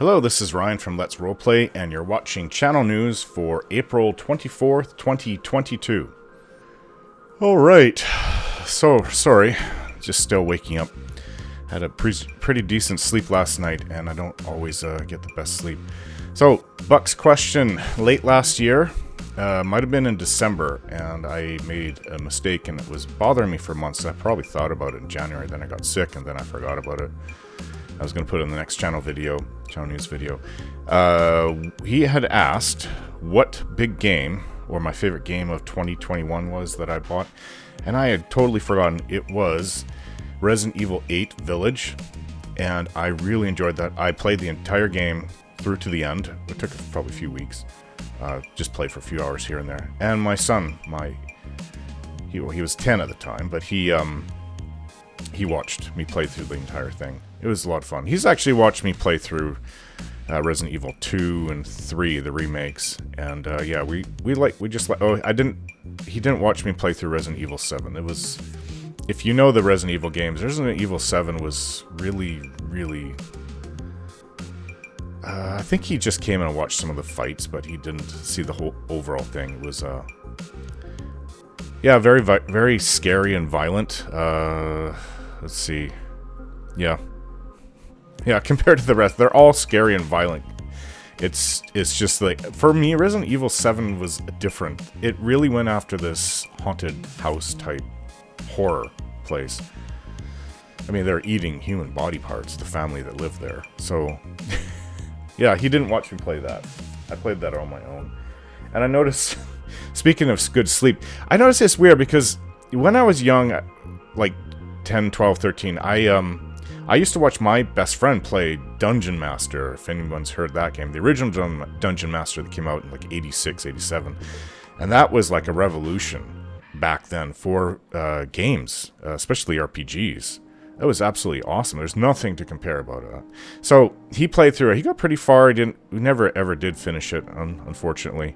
Hello, this is Ryan from Let's Roleplay, and you're watching channel news for April 24th, 2022. Alright, so, sorry, just still waking up. Had a pretty decent sleep last night, and I don't always get the best sleep. So, Buck's question, late last year, might have been in December, and I made a mistake, and it was bothering me for months. I probably thought about it in January, then I got sick, and then I forgot about it. I was going to put it in the next channel news video. He had asked what big game, or my favorite game of 2021 was that I bought, and I had totally forgotten. It was Resident Evil 8 Village, and I really enjoyed that. I played the entire game through to the end. It took probably a few weeks. Just played for a few hours here and there. And my son, he was 10 at the time, but he watched me play through the entire thing. It was a lot of fun. He's actually watched me play through Resident Evil 2 and 3, the remakes, and yeah, he didn't watch me play through Resident Evil 7. It was, if you know the Resident Evil games, Resident Evil 7 was really, I think he just came in and watched some of the fights, but he didn't see the whole overall thing. It was, yeah, very scary and violent. Let's see. Yeah, compared to the rest, they're all scary and violent. It's just like, for me, Resident Evil 7 was different. It really went after this haunted house type horror place. I mean, they're eating human body parts, the family that lived there. So, yeah, he didn't watch me play that. I played that on my own. And I noticed, speaking of good sleep, I noticed it's weird because when I was young, like 10, 12, 13, I used to watch my best friend play Dungeon Master, if anyone's heard that game. The original Dungeon Master that came out in like 86, 87. And that was like a revolution back then for games, especially RPGs. That was absolutely awesome. There's nothing to compare about it. So he played through it. He got pretty far. We never ever did finish it, unfortunately.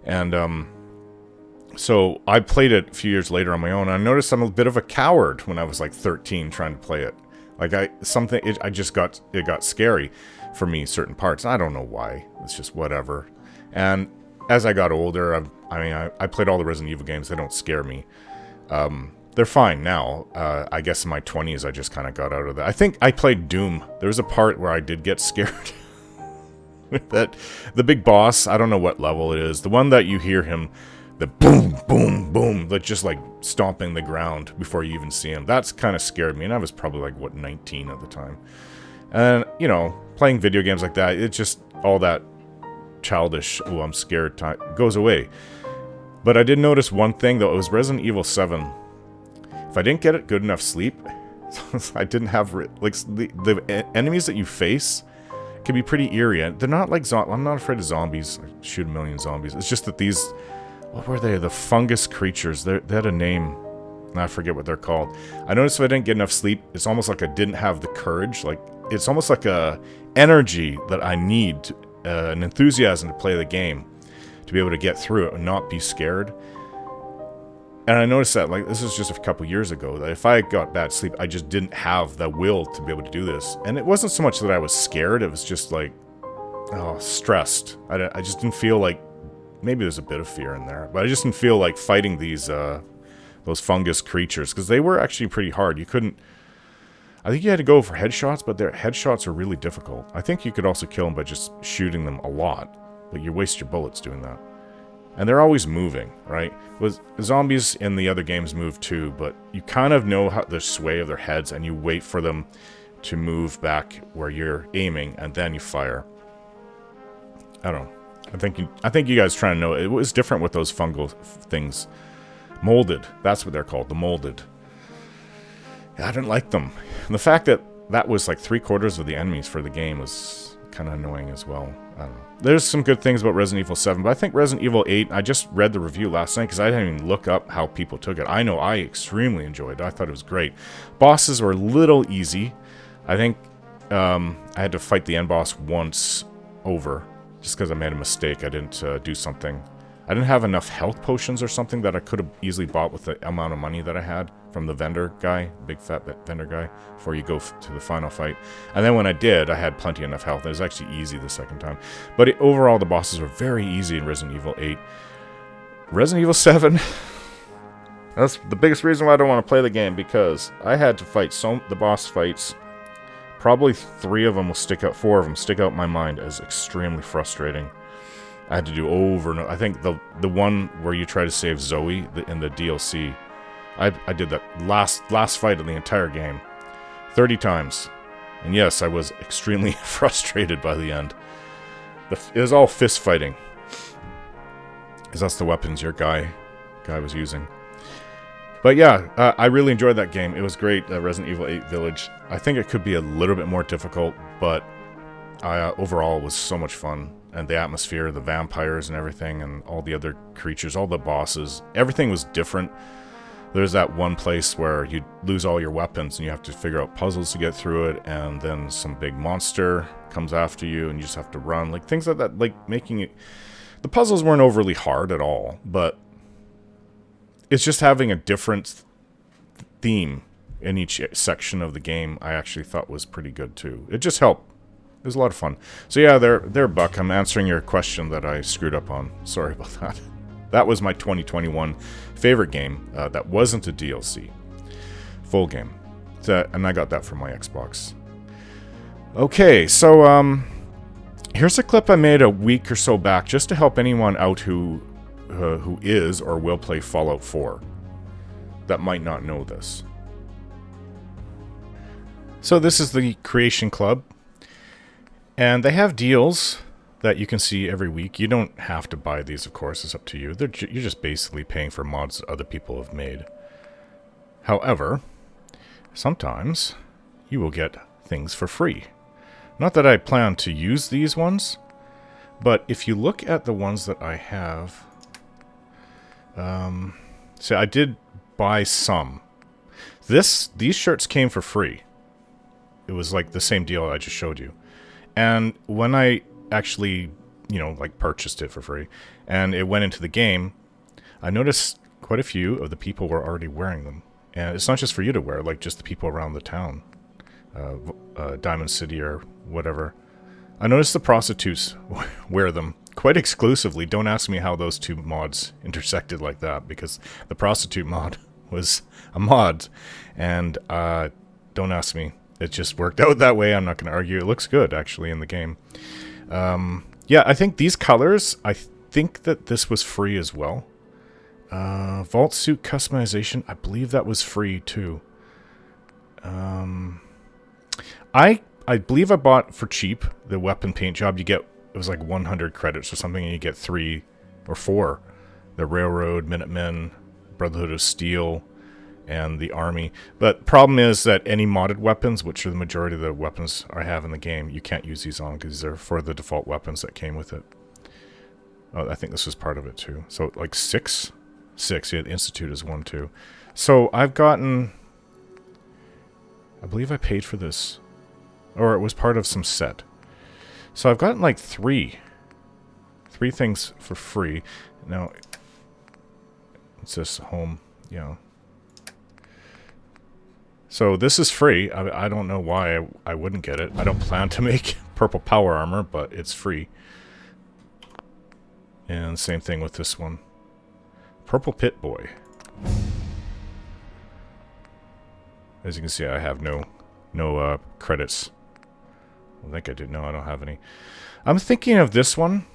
And so I played it a few years later on my own. And I noticed I'm a bit of a coward when I was like 13 trying to play it. Like it got scary for me, certain parts. I don't know why. It's just whatever. And as I got older, I played all the Resident Evil games. They don't scare me. They're fine now. I guess in my 20s, I just kind of got out of that. I think I played Doom. There was a part where I did get scared. The big boss, I don't know what level it is. The one that you hear him, the boom, boom, boom, like just like stomping the ground before you even see him. That's kind of scared me, and I was probably like, what, 19 at the time. And, you know, playing video games like that, it's just all that childish, oh, I'm scared time goes away. But I did notice one thing, though. It was Resident Evil 7. If I didn't get it good enough sleep, I didn't have, like, the enemies that you face can be pretty eerie. They're not like I'm not afraid of zombies. I shoot a million zombies. It's just that these, what were they? The fungus creatures. They had a name. I forget what they're called. I noticed if I didn't get enough sleep, it's almost like I didn't have the courage. Like, it's almost like a energy that I need, an enthusiasm to play the game, to be able to get through it and not be scared. And I noticed that, like, this was just a couple years ago, that if I got bad sleep, I just didn't have the will to be able to do this. And it wasn't so much that I was scared, it was just like, oh, stressed. I just didn't feel like, maybe there's a bit of fear in there, but I just didn't feel like fighting these, those fungus creatures, because they were actually pretty hard. You couldn't, I think you had to go for headshots, but their headshots are really difficult. I think you could also kill them by just shooting them a lot, but you waste your bullets doing that. And they're always moving, right? Zombies in the other games move too, but you kind of know how the sway of their heads, and you wait for them to move back where you're aiming, and then you fire. I don't know. I think you guys trying to know. It was different with those fungal things. Molded. That's what they're called. The molded. Yeah, I didn't like them. And the fact that that was like 3/4 of the enemies for the game was kind of annoying as well. I don't know. There's some good things about Resident Evil 7, but I think Resident Evil 8, I just read the review last night because I didn't even look up how people took it. I know I extremely enjoyed it. I thought it was great. Bosses were a little easy. I think I had to fight the end boss once over, just because I made a mistake. I didn't do something I didn't have enough health potions or something that I could have easily bought with the amount of money that I had from the vendor guy, big fat vendor guy, before you go to the final fight. And then when I did, I had plenty enough health. It was actually easy the second time. But overall, the bosses were very easy in Resident Evil 8. Resident Evil 7, that's the biggest reason why I don't want to play the game, because I had to fight the boss fights. Probably 3 of them will stick out, 4 of them stick out in my mind as extremely frustrating. I had to do over and over. I think the one where you try to save Zoe in the DLC, I did that last fight of the entire game 30 times. And yes, I was extremely frustrated by the end. It was all fist fighting, because that's the weapons your guy was using. But yeah, I really enjoyed that game. It was great, Resident Evil 8 Village. I think it could be a little bit more difficult, but overall it was so much fun. And the atmosphere, the vampires and everything, and all the other creatures, all the bosses, everything was different. There's that one place where you lose all your weapons and you have to figure out puzzles to get through it, and then some big monster comes after you and you just have to run. Like things like that, like making it... The puzzles weren't overly hard at all, but it's just having a different theme in each section of the game I actually thought was pretty good too. It just helped. It was a lot of fun. So yeah, there, Buck. I'm answering your question that I screwed up on. Sorry about that. That was my 2021 favorite game. That wasn't a DLC. Full game. And I got that from my Xbox. Okay, so here's a clip I made a week or so back just to help anyone out who is or will play Fallout 4 that might not know this. So this is the Creation Club. And they have deals that you can see every week. You don't have to buy these, of course. It's up to you. You're just basically paying for mods that other people have made. However, sometimes you will get things for free. Not that I plan to use these ones, but if you look at the ones that I have... so I did buy some. These shirts came for free. It was like the same deal I just showed you. And when I actually, purchased it for free, and it went into the game, I noticed quite a few of the people were already wearing them. And it's not just for you to wear, like just the people around the town. Diamond City or whatever. I noticed the prostitutes wear them quite exclusively. Don't ask me how those two mods intersected like that, because the prostitute mod was a mod. And don't ask me. It just worked out that way. I'm not going to argue. It looks good, actually, in the game. Yeah, I think these colors, I think that this was free as well. Vault suit customization, I believe that was free, too. I believe I bought for cheap the weapon paint job. It was like 100 credits or something, and you get 3 or 4. The Railroad, Minutemen, Brotherhood of Steel, and the Army. But problem is that any modded weapons, which are the majority of the weapons I have in the game, you can't use these on because they're for the default weapons that came with it. Oh, I think this was part of it too. So like 6? 6, yeah, the Institute is 1 too. So I've gotten... I believe I paid for this. Or it was part of some set. So I've gotten like 3 things for free. Now, it's this home, So this is free. I don't know why I wouldn't get it. I don't plan to make purple power armor, but it's free. And same thing with this one. Purple Pit Boy. As you can see, I have no credits. I think I did. No, I don't have any. I'm thinking of this one.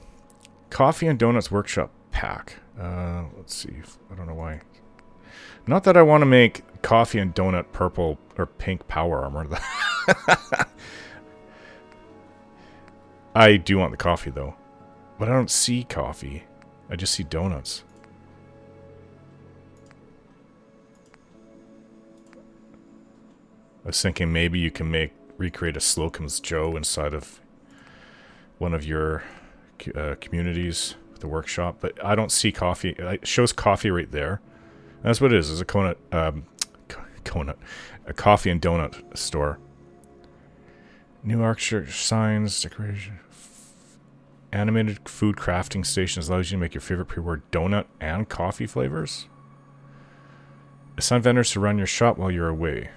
Coffee and Donuts Workshop Pack. Let's see. I don't know why. Not that I want to make coffee and donut purple or pink power armor. I do want the coffee, though. But I don't see coffee. I just see donuts. I was thinking maybe you can recreate a Slocum's Joe inside of one of your communities, the workshop. But I don't see coffee. It shows coffee right there. That's what it is. It's a a coffee and donut store. New architecture, signs, decoration. Animated food crafting stations allows you to make your favorite pre-word donut and coffee flavors. Assign vendors to run your shop while you're away.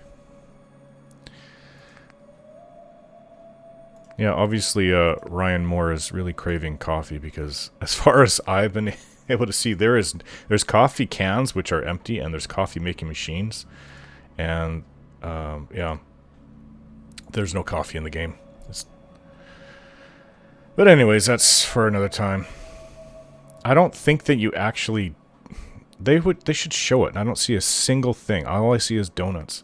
Yeah, obviously Ryan Moore is really craving coffee because as far as I've been able to see, there's coffee cans which are empty and there's coffee making machines. And yeah, there's no coffee in the game. But anyways, that's for another time. I don't think that you actually... They should show it, and I don't see a single thing. All I see is donuts.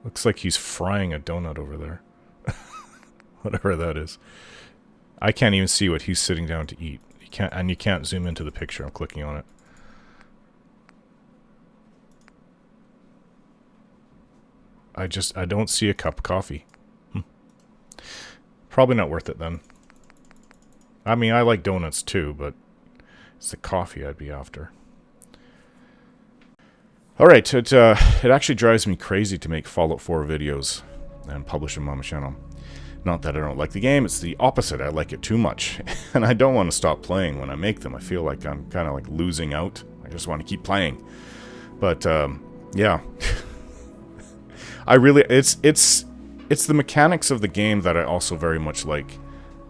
Looks like he's frying a donut over there. Whatever that is. I can't even see what he's sitting down to eat. You can't zoom into the picture. I'm clicking on it. I don't see a cup of coffee. Probably not worth it then. I mean, I like donuts too, but it's the coffee I'd be after. Alright, it actually drives me crazy to make Fallout 4 videos and publish them on my channel. Not that I don't like the game, it's the opposite. I like it too much. And I don't want to stop playing when I make them. I feel like I'm kind of like losing out. I just want to keep playing. But, yeah. I really... It's the mechanics of the game that I also very much like.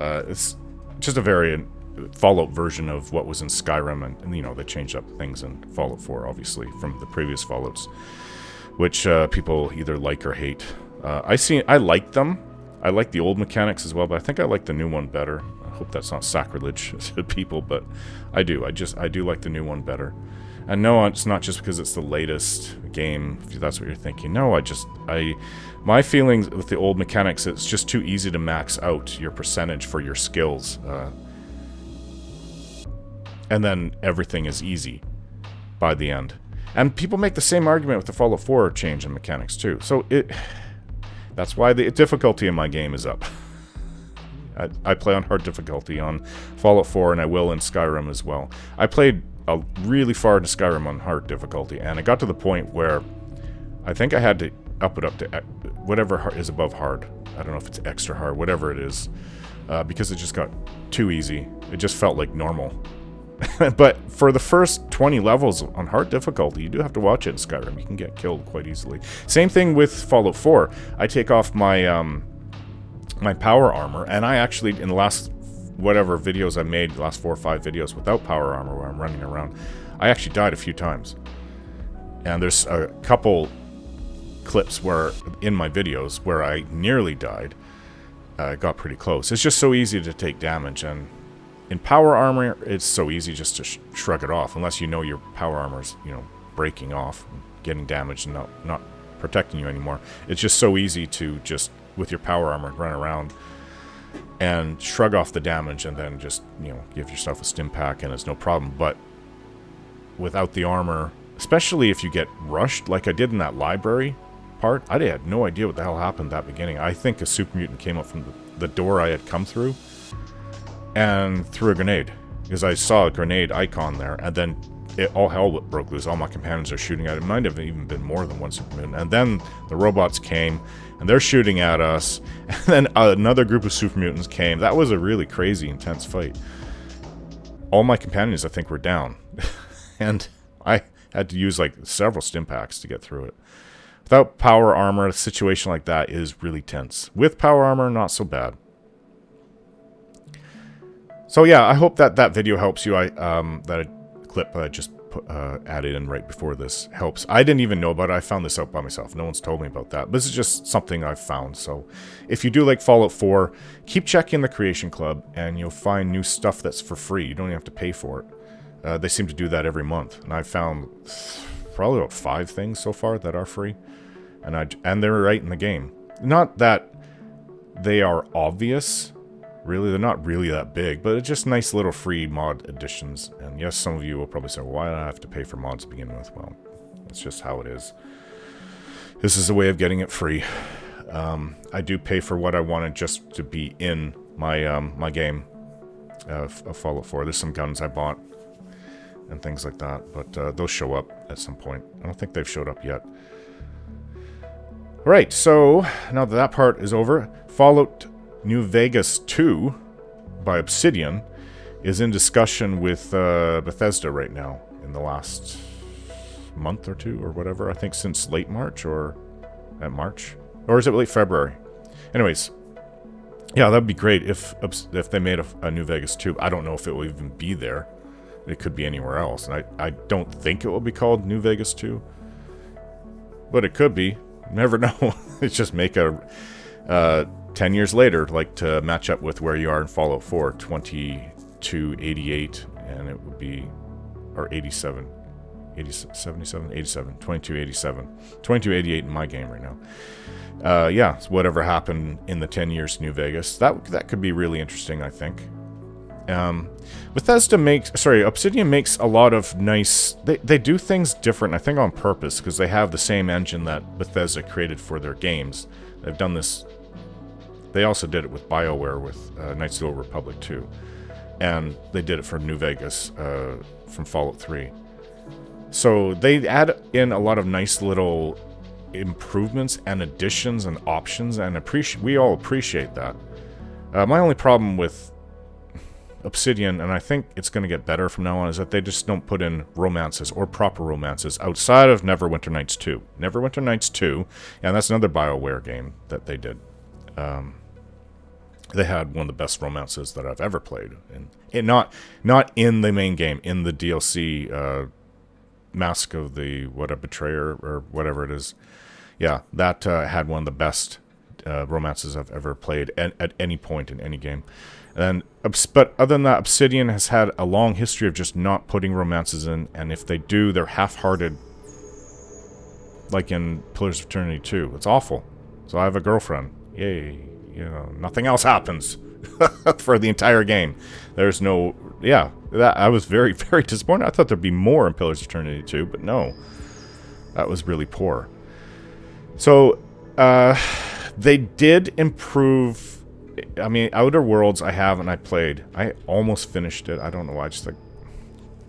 It's just a very Fallout version of what was in Skyrim, and you know, they changed up things in Fallout 4, obviously, from the previous Fallouts, which people either like or hate. I like them. I like the old mechanics as well, but I think I like the new one better. I hope that's not sacrilege to people, but I do. I do like the new one better. And no, it's not just because it's the latest game, if that's what you're thinking. No, my feelings with the old mechanics, it's just too easy to max out your percentage for your skills. And then everything is easy by the end. And people make the same argument with the Fallout 4 change in mechanics too. So that's why the difficulty in my game is up. I play on hard difficulty on Fallout 4, and I will in Skyrim as well. I played really far into Skyrim on hard difficulty, and it got to the point where I think I had to up it up to whatever is above hard. I don't know if it's extra hard, whatever it is, because it just got too easy. It just felt like normal. But for the first 20 levels on hard difficulty, you do have to watch it in Skyrim. You can get killed quite easily. Same thing with Fallout 4. I take off my my power armor, and I actually, in the last whatever videos I made, the last 4 or 5 videos without power armor where I'm running around, I actually died a few times. And there's a couple clips where, in my videos, where I nearly died. Got pretty close. It's just so easy to take damage, and in power armor, it's so easy just to shrug it off, unless you know your power armor's, you know, breaking off, getting damaged and not protecting you anymore. It's just so easy to just, with your power armor, run around and shrug off the damage, and then just, you know, give yourself a stim pack, and it's no problem. But without the armor, especially if you get rushed, like I did in that library part, I had no idea what the hell happened at that beginning. I think a super mutant came up from the door I had come through and threw a grenade, because I saw a grenade icon there, and then all hell broke loose. All my companions are shooting at it. It might have even been more than one super mutant. And then the robots came, and they're shooting at us, and then another group of super mutants came. That was a really crazy, intense fight. All my companions, I think, were down. And I had to use, like, several stim packs to get through it. Without power armor, a situation like that is really tense. With power armor, not so bad. So yeah, I hope that that video helps you. That clip I just added in right before this helps. I didn't even know about it. I found this out by myself. No one's told me about that. This is just something I've found. So if you do like Fallout 4, keep checking the Creation Club, and you'll find new stuff that's for free. You don't even have to pay for it. They seem to do that every month, and I've found probably about 5 things so far that are free, and they're right in the game. Not that they are obvious. Really, they're not really that big, but it's just nice little free mod additions. And yes, some of you will probably say, well, why do I have to pay for mods to begin with? Well, that's just how it is. This is a way of getting it free. I do pay for what I wanted just to be in my my game of Fallout 4. There's some guns I bought and things like that, but those show up at some point. I don't think they've showed up yet. Right, so now that part is over, Fallout New Vegas 2 by Obsidian is in discussion with Bethesda right now in the last month or two or whatever. I think since late March or at March. Or is it late February? Anyways, yeah, that'd be great if they made a New Vegas 2. I don't know if it will even be there. It could be anywhere else. And I don't think it will be called New Vegas 2. But it could be. Never know. It's just make a 10 years later, like to match up with where you are in Fallout 4, 2288, and it would be, or 87, 77, 87, 2287, 2288 in my game right now. Yeah, so whatever happened in the 10 years to New Vegas, that could be really interesting, I think. Obsidian makes a lot of nice, they do things different, I think on purpose, because they have the same engine that Bethesda created for their games. They've done this, they also did it with BioWare with Knights of the Old Republic 2, and they did it for New Vegas from Fallout 3. So they add in a lot of nice little improvements and additions and options, and we all appreciate that. My only problem with Obsidian, and I think it's going to get better from now on, is that they just don't put in romances or proper romances outside of Neverwinter Nights 2. Neverwinter Nights 2, and that's another BioWare game that they did. They had one of the best romances that I've ever played, and not in the main game, in the DLC, Mask of the Betrayer or whatever it is. Yeah, that had one of the best romances I've ever played at any point in any game. But other than that, Obsidian has had a long history of just not putting romances in, and if they do, they're half-hearted, like in Pillars of Eternity 2. It's awful. So I have a girlfriend. Yay. You know, nothing else happens for the entire game. There's no... Yeah, I was very, very disappointed. I thought there'd be more in Pillars of Eternity 2, but no. That was really poor. So, they did improve... I mean, Outer Worlds I have and I played. I almost finished it. I don't know why.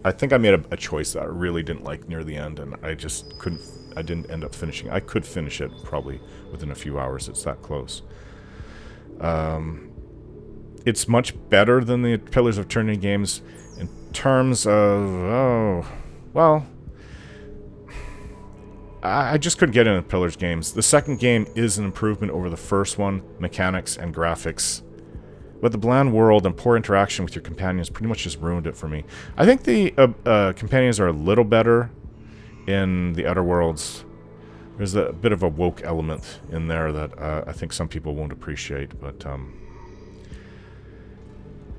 I think I made a choice that I really didn't like near the end, and I just couldn't... I didn't end up finishing. I could finish it probably within a few hours. It's that close. It's much better than the Pillars of Eternity games in terms of... I just couldn't get into Pillars games. The second game is an improvement over the first one, mechanics and graphics. But the bland world and poor interaction with your companions pretty much just ruined it for me. I think the companions are a little better in the Outer Worlds. There's a bit of a woke element in there that I think some people won't appreciate, but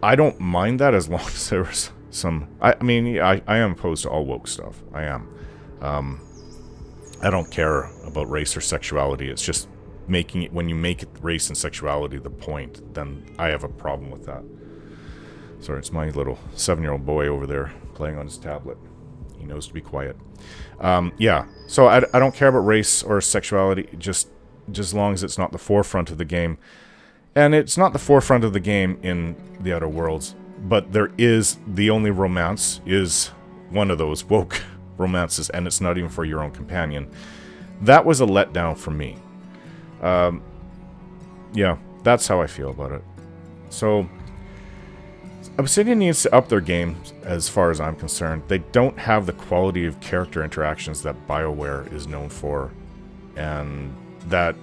I don't mind that as long as there's some... I am opposed to all woke stuff. I am. I don't care about race or sexuality. It's just making it... When you make race and sexuality the point, then I have a problem with that. Sorry, it's my little 7-year-old boy over there playing on his tablet. He knows to be quiet. Yeah, so I don't care about race or sexuality, just as long as it's not the forefront of the game. And it's not the forefront of the game in the Outer Worlds, but there is... The only romance is one of those woke romances, and it's not even for your own companion. That was a letdown for me. Yeah, that's how I feel about it. So... Obsidian needs to up their game, as far as I'm concerned. They don't have the quality of character interactions that BioWare is known for, and that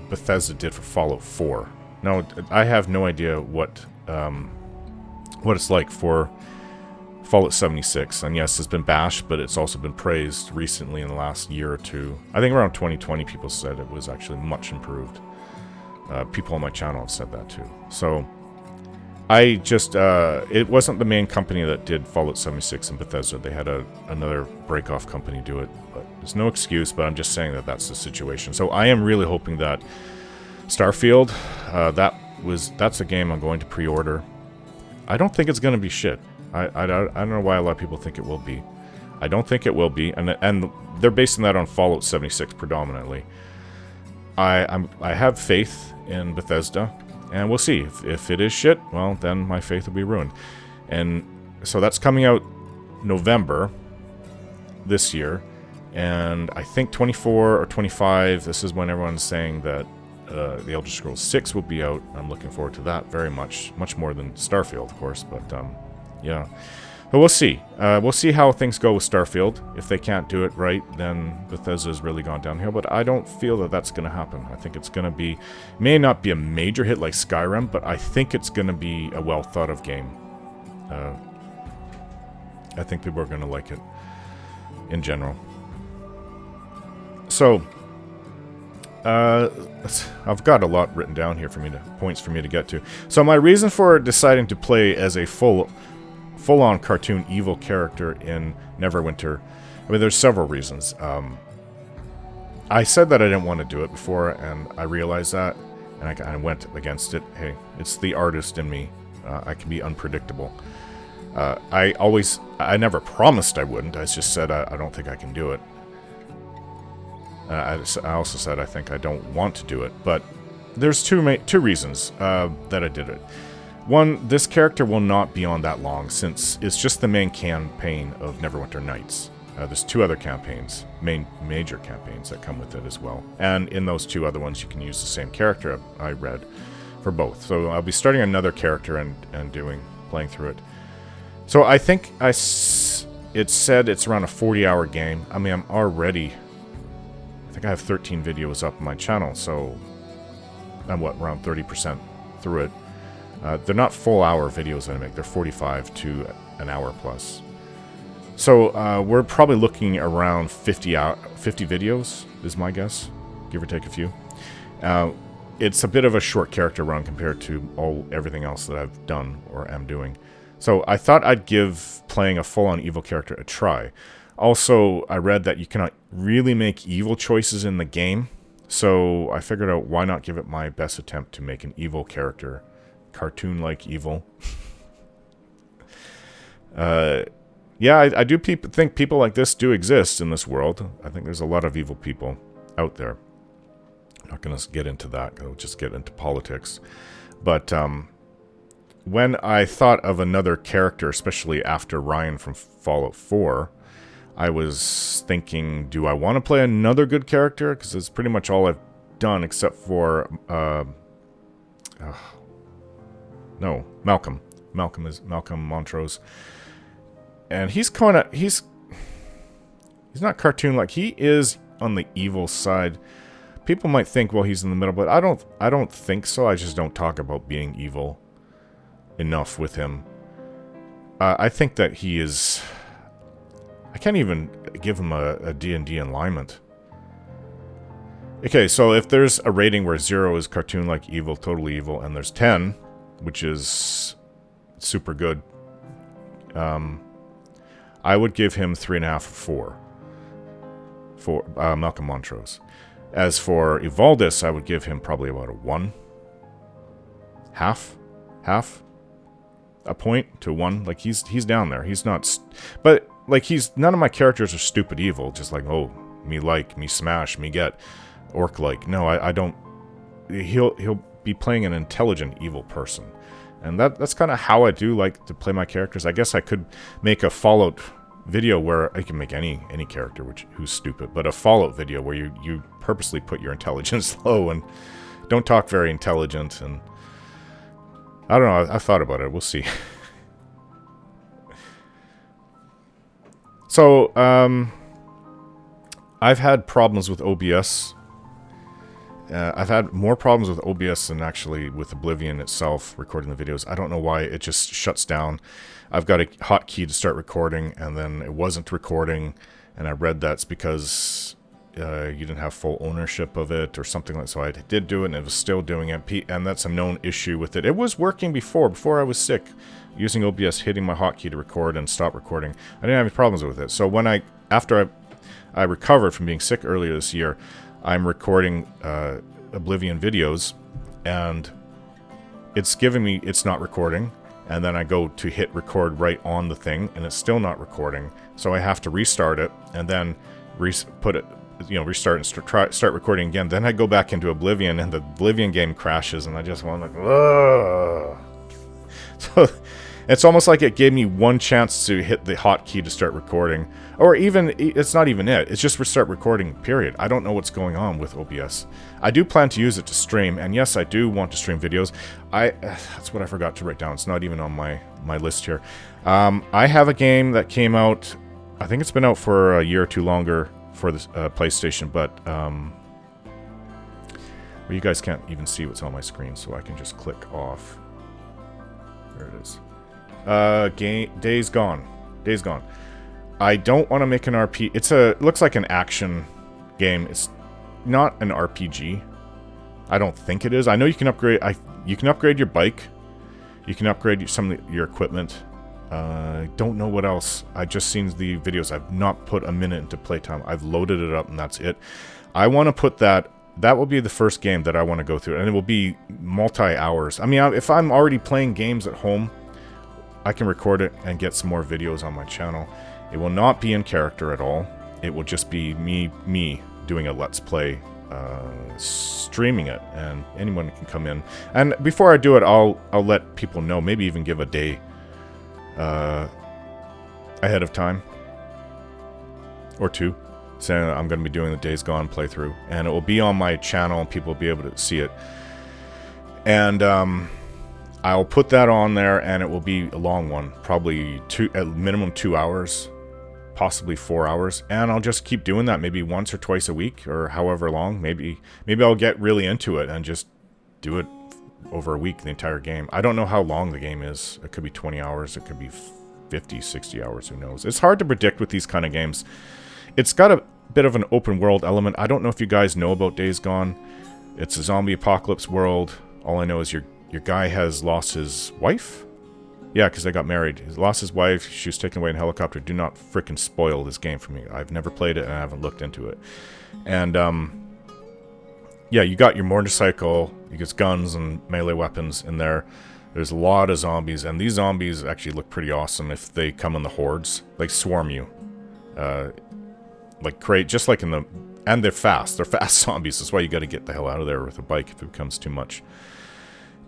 Bethesda did for Fallout 4. Now, I have no idea what it's like for Fallout 76, and yes, it's been bashed, but it's also been praised recently in the last year or two. I think around 2020 people said it was actually much improved. People on my channel have said that too. So... I just, it wasn't the main company that did Fallout 76 and Bethesda. They had another break-off company do it. But there's no excuse, but I'm just saying that that's the situation. So I am really hoping that Starfield, that's a game I'm going to pre-order. I don't think it's going to be shit. I don't know why a lot of people think it will be. I don't think it will be, and they're basing that on Fallout 76 predominantly. I have faith in Bethesda. And we'll see. If it is shit, well, then my faith will be ruined. And so that's coming out November this year. And I think 24 or 25, this is when everyone's saying that The Elder Scrolls 6 will be out. I'm looking forward to that very much. Much more than Starfield, of course. But, yeah. But we'll see. We'll see how things go with Starfield. If they can't do it right, then Bethesda's really gone downhill. But I don't feel that that's going to happen. I think it's going to be... may not be a major hit like Skyrim, but I think it's going to be a well-thought-of game. I think people are going to like it in general. So... I've got a lot written down here points for me to get to. So my reason for deciding to play as a full-on cartoon evil character in Neverwinter, I mean, there's several reasons. I said that I didn't want to do it before, and I realized that, and I kind of went against it. Hey, it's the artist in me. I can be unpredictable. I never promised I wouldn't. I just said I don't think I can do it. I also said I think I don't want to do it, but there's two reasons that I did it. One, this character will not be on that long, since it's just the main campaign of Neverwinter Nights. There's 2 other campaigns, major campaigns that come with it as well. And in those 2 other ones, you can use the same character I read for both. So I'll be starting another character and playing through it. So I think it said it's around a 40-hour game. I mean, I think I have 13 videos up on my channel, so I'm around 30% through it. They're not full-hour videos that I make. They're 45 to an hour plus. So we're probably looking around 50 videos, is my guess, give or take a few. It's a bit of a short character run compared to everything else that I've done or am doing. So I thought I'd give playing a full-on evil character a try. Also, I read that you cannot really make evil choices in the game, so I figured out why not give it my best attempt to make an evil character. Cartoon-like evil. Yeah, I do think people like this do exist in this world. I think there's a lot of evil people out there. I'm not going to get into that. I'll just get into politics. But when I thought of another character, especially after Ryan from Fallout 4... I was thinking, do I want to play another good character? Because it's pretty much all I've done except for... no, Malcolm. Malcolm Montrose. And he's kind of... He's not cartoon-like. He is on the evil side. People might think, well, he's in the middle, but I don't think so. I just don't talk about being evil enough with him. I think that he is... I can't even give him a D&D alignment. Okay, so if there's a rating where 0 is cartoon-like evil, totally evil, and there's 10, which is super good, I would give him 3.5 or 4 for Malcolm Montrose. As for Evaldis, I would give him probably about a 1. Half a point to 1. Like, he's down there. He's not... But... Like, none of my characters are stupid evil, just like, oh, me like, me smash, me get, orc-like. No, I don't... He'll be playing an intelligent evil person. And that's kind of how I do like to play my characters. I guess I could make a Fallout video where I can make any character who's stupid, but a Fallout video where you purposely put your intelligence low and don't talk very intelligent, and... I don't know, I've thought about it, we'll see. So, I've had problems with OBS. I've had more problems with OBS than actually with Oblivion itself, recording the videos. I don't know why, it just shuts down. I've got a hotkey to start recording, and then it wasn't recording, and I read that's because you didn't have full ownership of it, or something like that. So I did do it, and it was still doing it, and that's a known issue with it. It was working before I was sick. Using OBS, hitting my hotkey to record and stop recording. I didn't have any problems with it. So when after I recovered from being sick earlier this year, I'm recording Oblivion videos, and it's giving me it's not recording, and then I go to hit record right on the thing, and it's still not recording. So I have to restart it, and then restart and start recording again. Then I go back into Oblivion, and the Oblivion game crashes, and I just want like, ugh. So, It's almost like it gave me one chance to hit the hotkey to start recording. Or even, it's not even it. It's just restart recording, period. I don't know what's going on with OBS. I do plan to use it to stream, and yes, I do want to stream videos. That's what I forgot to write down. It's not even on my list here. I have a game that came out, I think it's been out for a year or two longer for the PlayStation, but well, you guys can't even see what's on my screen, so I can just click off. There it is. Days Gone. Days Gone. I don't want to make an RP. It looks like an action game. It's not an RPG. I don't think it is. I know you can upgrade. You can upgrade your bike. You can upgrade some of your equipment. I don't know what else. I just seen the videos. I've not put a minute into playtime. I've loaded it up and that's it. I want to put that. That will be the first game that I want to go through, and it will be multi-hours. I mean, if I'm already playing games at home, I can record it and get some more videos on my channel. It will not be in character at all. It will just be me doing a Let's Play, streaming it, and anyone can come in. And before I do it, I'll let people know, maybe even give a day ahead of time, or two, saying I'm going to be doing the Days Gone playthrough, and it will be on my channel, and people will be able to see it. And I'll put that on there, and it will be a long one, probably at minimum 2 hours, possibly 4 hours, and I'll just keep doing that maybe once or twice a week, or however long. Maybe I'll get really into it and just do it over a week, the entire game. I don't know how long the game is. It could be 20 hours, it could be 50, 60 hours, who knows. It's hard to predict with these kind of games. It's got a bit of an open world element. I don't know if you guys know about Days Gone. It's a zombie apocalypse world. All I know is your guy has lost his wife? Yeah, because they got married. He lost his wife. She was taken away in a helicopter. Do not frickin' spoil this game for me. I've never played it, and I haven't looked into it. And, yeah, you got your motorcycle. You get guns and melee weapons in there. There's a lot of zombies, and these zombies actually look pretty awesome if they come in the hordes. Like, swarm you. Like, just like in the... And they're fast. They're fast zombies. That's why you got to get the hell out of there with a bike if it becomes too much.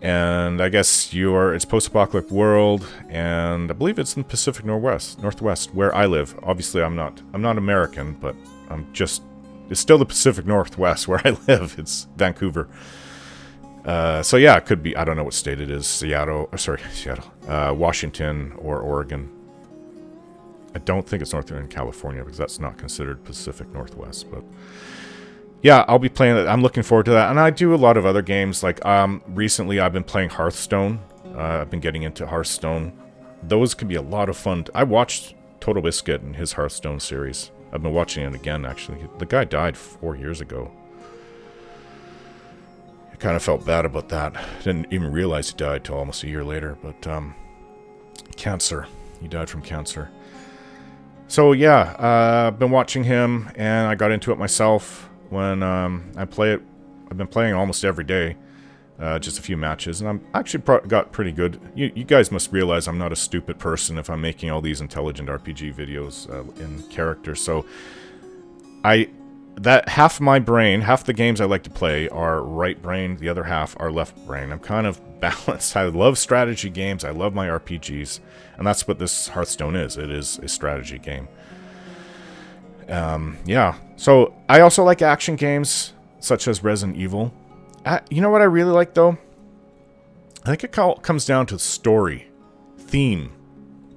And I guess it's post-apocalyptic world, and I believe it's in the Pacific Northwest, where I live. Obviously, I'm not American, but it's still the Pacific Northwest where I live. It's Vancouver. So yeah, it could be, I don't know what state it is, Seattle, Washington, or Oregon. I don't think it's Northern California, because that's not considered Pacific Northwest, but... Yeah, I'll be playing it. I'm looking forward to that. And I do a lot of other games. Like, recently I've been playing Hearthstone. I've been getting into Hearthstone. Those can be a lot of fun. I watched Total Biscuit and his Hearthstone series. I've been watching it again, actually. The guy died 4 years ago. I kind of felt bad about that. Didn't even realize he died till almost a year later. But, cancer. He died from cancer. So, yeah, I've been watching him, and I got into it myself. When I play it, I've been playing almost every day, just a few matches, and I'm actually got pretty good. You guys must realize I'm not a stupid person if I'm making all these intelligent RPG videos in character. So that half my brain, half the games I like to play are right brain, the other half are left brain. I'm kind of balanced. I love strategy games. I love my RPGs, and that's what this Hearthstone is. It is a strategy game. Yeah, so I also like action games such as Resident Evil. You know what I really like, though? I think it comes down to story, theme,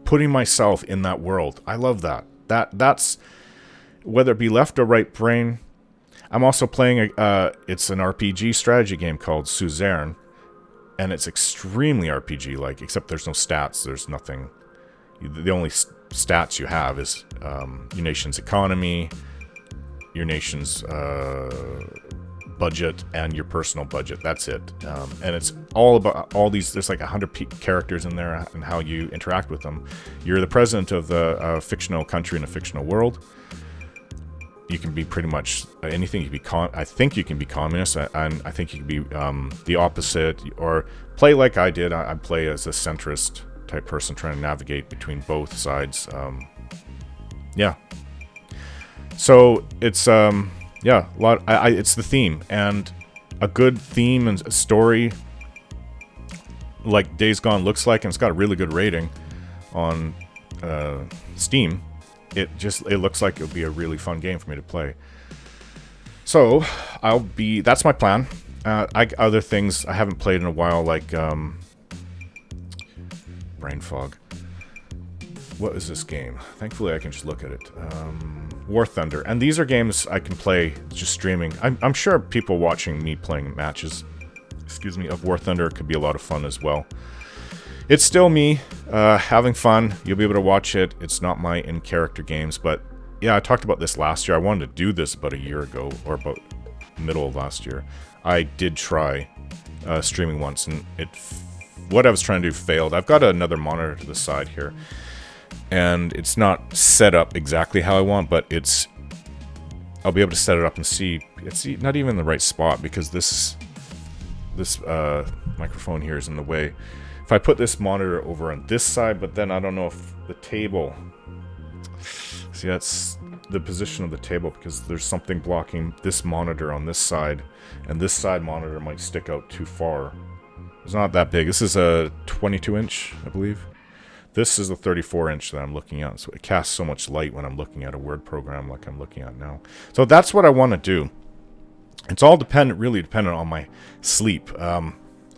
putting myself in that world. I love that. That's whether it be left or right brain. I'm also playing it's an RPG strategy game called Suzerain, and it's extremely RPG-like, except there's no stats. There's nothing. The only stats you have is your nation's economy, your nation's budget, and your personal budget. That's it. And it's all about all these. There's like 100 characters in there and how you interact with them. You're the president of the fictional country in a fictional world. You can be pretty much anything. You can be I think you can be communist, and I think you can be the opposite, or play like I did. I play as a centrist type person trying to navigate between both sides. Yeah. So it's yeah, a lot. It's the theme, and a good theme and a story like Days Gone looks like, and it's got a really good rating on Steam, it looks like it'll be a really fun game for me to play. So that's my plan. Other things I haven't played in a while, like brain fog. What is this game? Thankfully, I can just look at it. War Thunder. And these are games I can play just streaming. I'm sure people watching me playing matches, excuse me, of War Thunder could be a lot of fun as well. It's still me having fun. You'll be able to watch it. It's not my in-character games, but yeah, I talked about this last year. I wanted to do this about a year ago, or about middle of last year. I did try streaming once, and what I was trying to do failed. I've got another monitor to the side here, and it's not set up exactly how I want, but I'll be able to set it up and see. It's not even in the right spot because this microphone here is in the way. If I put this monitor over on this side, but then I don't know if the table... See, that's the position of the table because there's something blocking this monitor on this side, and this side monitor might stick out too far. It's not that big. This is a 22-inch, I believe. This is a 34-inch that I'm looking at, so it casts so much light when I'm looking at a Word program like I'm looking at now. So that's what I want to do. It's all really dependent on my sleep.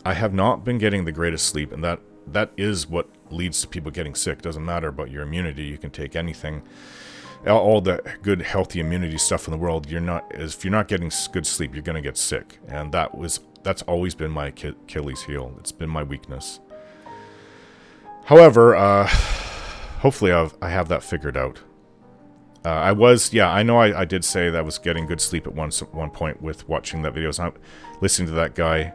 I have not been getting the greatest sleep, and that is what leads to people getting sick. Doesn't matter about your immunity. You can take anything. All the good, healthy immunity stuff in the world, if you're not getting good sleep, you're going to get sick. And that's always been my Achilles heel. It's been my weakness. However, hopefully I have that figured out. I know I did say that I was getting good sleep at one point with watching that videos. I'm listening to that guy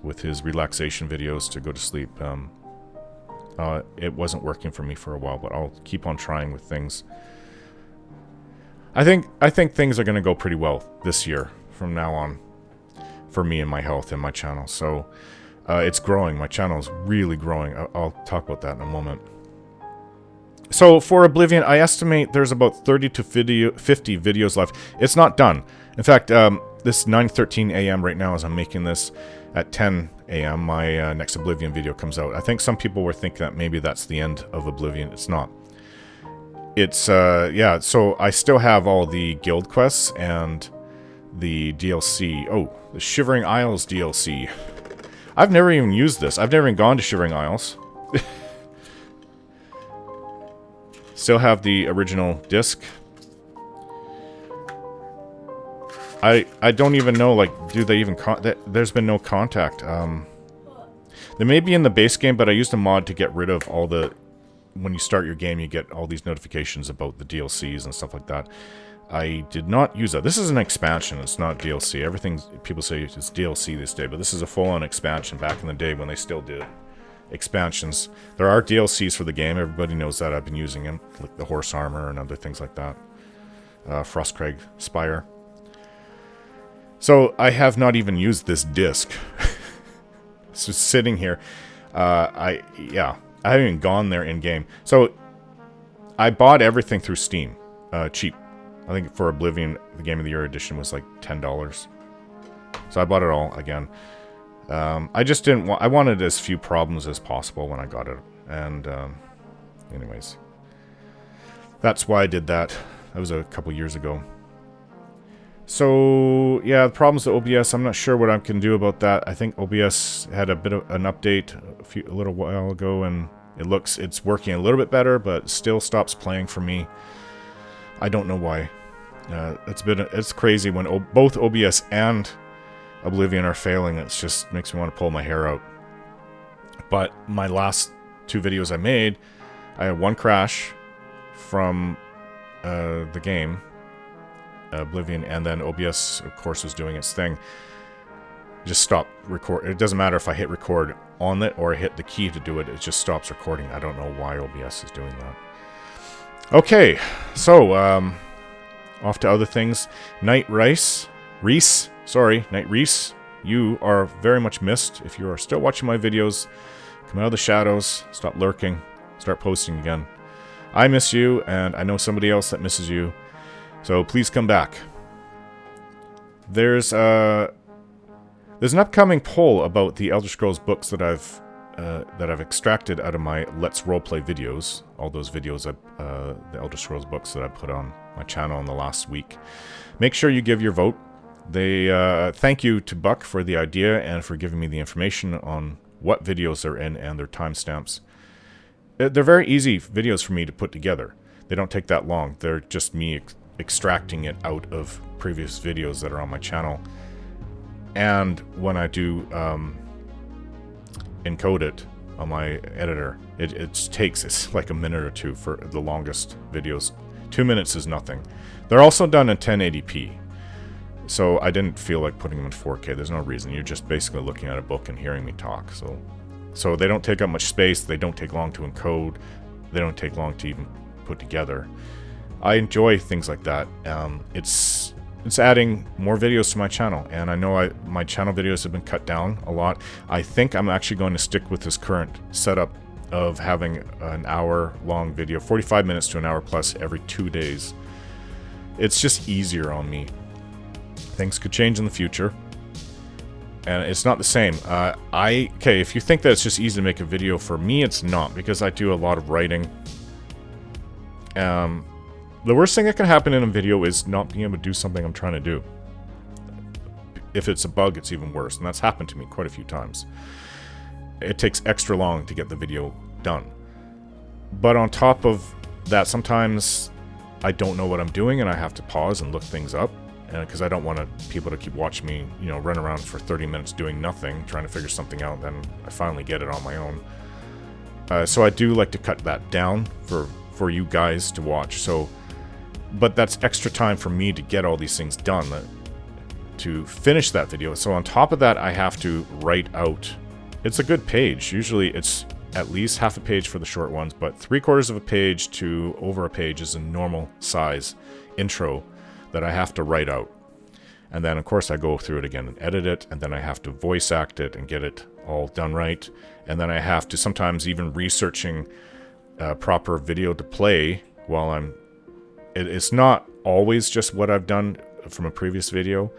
with his relaxation videos to go to sleep. It wasn't working for me for a while, but I'll keep on trying with things. I think things are going to go pretty well this year from now on for me and my health and my channel. So it's growing. My channel is really growing. I'll talk about that in a moment. So for Oblivion, I estimate there's about 30 to 50 videos left. It's not done. In fact, this 9:13 a.m. right now as I'm making this. At 10 a.m. my next Oblivion video comes out. I think some people were thinking that maybe that's the end of Oblivion. It's not. It's, yeah, so I still have all the guild quests and the DLC. Oh, the Shivering Isles DLC. I've never even used this. I've never even gone to Shivering Isles. Still have the original disc. I don't even know, like, do they even... There's been no contact. They may be in the base game, but I used a mod to get rid of all the... When you start your game, you get all these notifications about the DLCs and stuff like that. I did not use that. This is an expansion. It's not DLC. Everything people say is DLC this day, but this is a full-on expansion back in the day when they still did expansions. There are DLCs for the game. Everybody knows that. I've been using them, like the horse armor and other things like that. Frostcrag Spire. So I have not even used this disc. It's just sitting here. I haven't even gone there in game. So I bought everything through Steam, cheap. I think for Oblivion, the Game of the Year edition was like $10. So I bought it all again. I just didn't want. I wanted as few problems as possible when I got it. And anyways, that's why I did that. That was a couple years ago. So, yeah, the problems with OBS, I'm not sure what I can do about that. I think OBS had a bit of an update a little while ago, and it's working a little bit better, but still stops playing for me. I don't know why. It's crazy when both OBS and Oblivion are failing. It just makes me want to pull my hair out. But my last two videos I made, I had one crash from the game, Oblivion, and then OBS, of course, was doing its thing. Just stop record. It doesn't matter if I hit record on it or I hit the key to do it. It just stops recording. I don't know why OBS is doing that. Okay, so off to other things. Night Reese, you are very much missed. If you are still watching my videos, come out of the shadows, stop lurking, start posting again. I miss you, and I know somebody else that misses you. So please come back. There's an upcoming poll about the Elder Scrolls books that I've that I've extracted out of my Let's Roleplay videos, all those videos, the Elder Scrolls books that I put on my channel in the last week. Make sure you give your vote. Thank you to Buck for the idea and for giving me the information on what videos they're in and their timestamps. They're very easy videos for me to put together. They don't take that long. They're just me extracting it out of previous videos that are on my channel. And when I do encode it on my editor, it's like a minute or two for the longest videos. 2 minutes is nothing. They're also done in 1080p. So I didn't feel like putting them in 4K. There's no reason. You're just basically looking at a book and hearing me talk. So they don't take up much space. They don't take long to encode. They don't take long to even put together. I enjoy things like that. It's adding more videos to my channel, and I know my channel videos have been cut down a lot. I think I'm actually going to stick with this current setup of having an hour-long video, 45 minutes to an hour plus every 2 days. It's just easier on me. Things could change in the future, and it's not the same. Okay, if you think that it's just easy to make a video, for me it's not, because I do a lot of writing. The worst thing that can happen in a video is not being able to do something I'm trying to do. If it's a bug, it's even worse, and that's happened to me quite a few times. It takes extra long to get the video done. But on top of that, sometimes I don't know what I'm doing and I have to pause and look things up, because I don't want people to keep watching me, run around for 30 minutes doing nothing, trying to figure something out, then I finally get it on my own. So I do like to cut that down for you guys to watch. But that's extra time for me to get all these things done, to finish that video. So on top of that, I have to write out. It's a good page. Usually it's at least half a page for the short ones, but 3/4 of a page to over a page is a normal size intro that I have to write out. And then of course I go through it again and edit it, and then I have to voice act it and get it all done right. And then I have to sometimes even researching proper video to play while it's not always just what I've done from a previous video.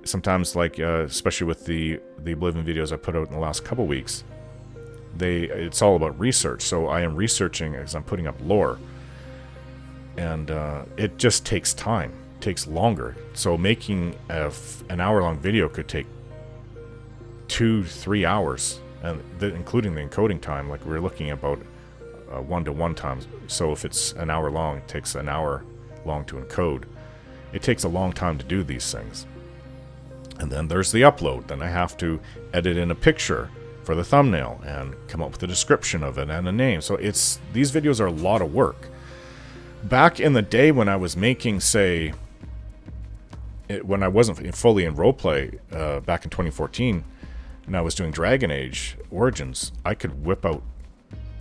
Sometimes, like especially with the Oblivion videos I put out in the last couple weeks, it's all about research. So I am researching as I'm putting up lore, and it just takes time. It takes longer. So making an hour-long video could take 2-3 hours, and including the encoding time. Like we're looking at about 1-to-1 times. So if it's an hour long, it takes an hour long to encode. It takes a long time to do these things. And then there's the upload. Then I have to edit in a picture for the thumbnail and come up with a description of it and a name. So these videos are a lot of work. Back in the day when I was making, when I wasn't fully in roleplay, back in 2014, and I was doing Dragon Age Origins, I could whip out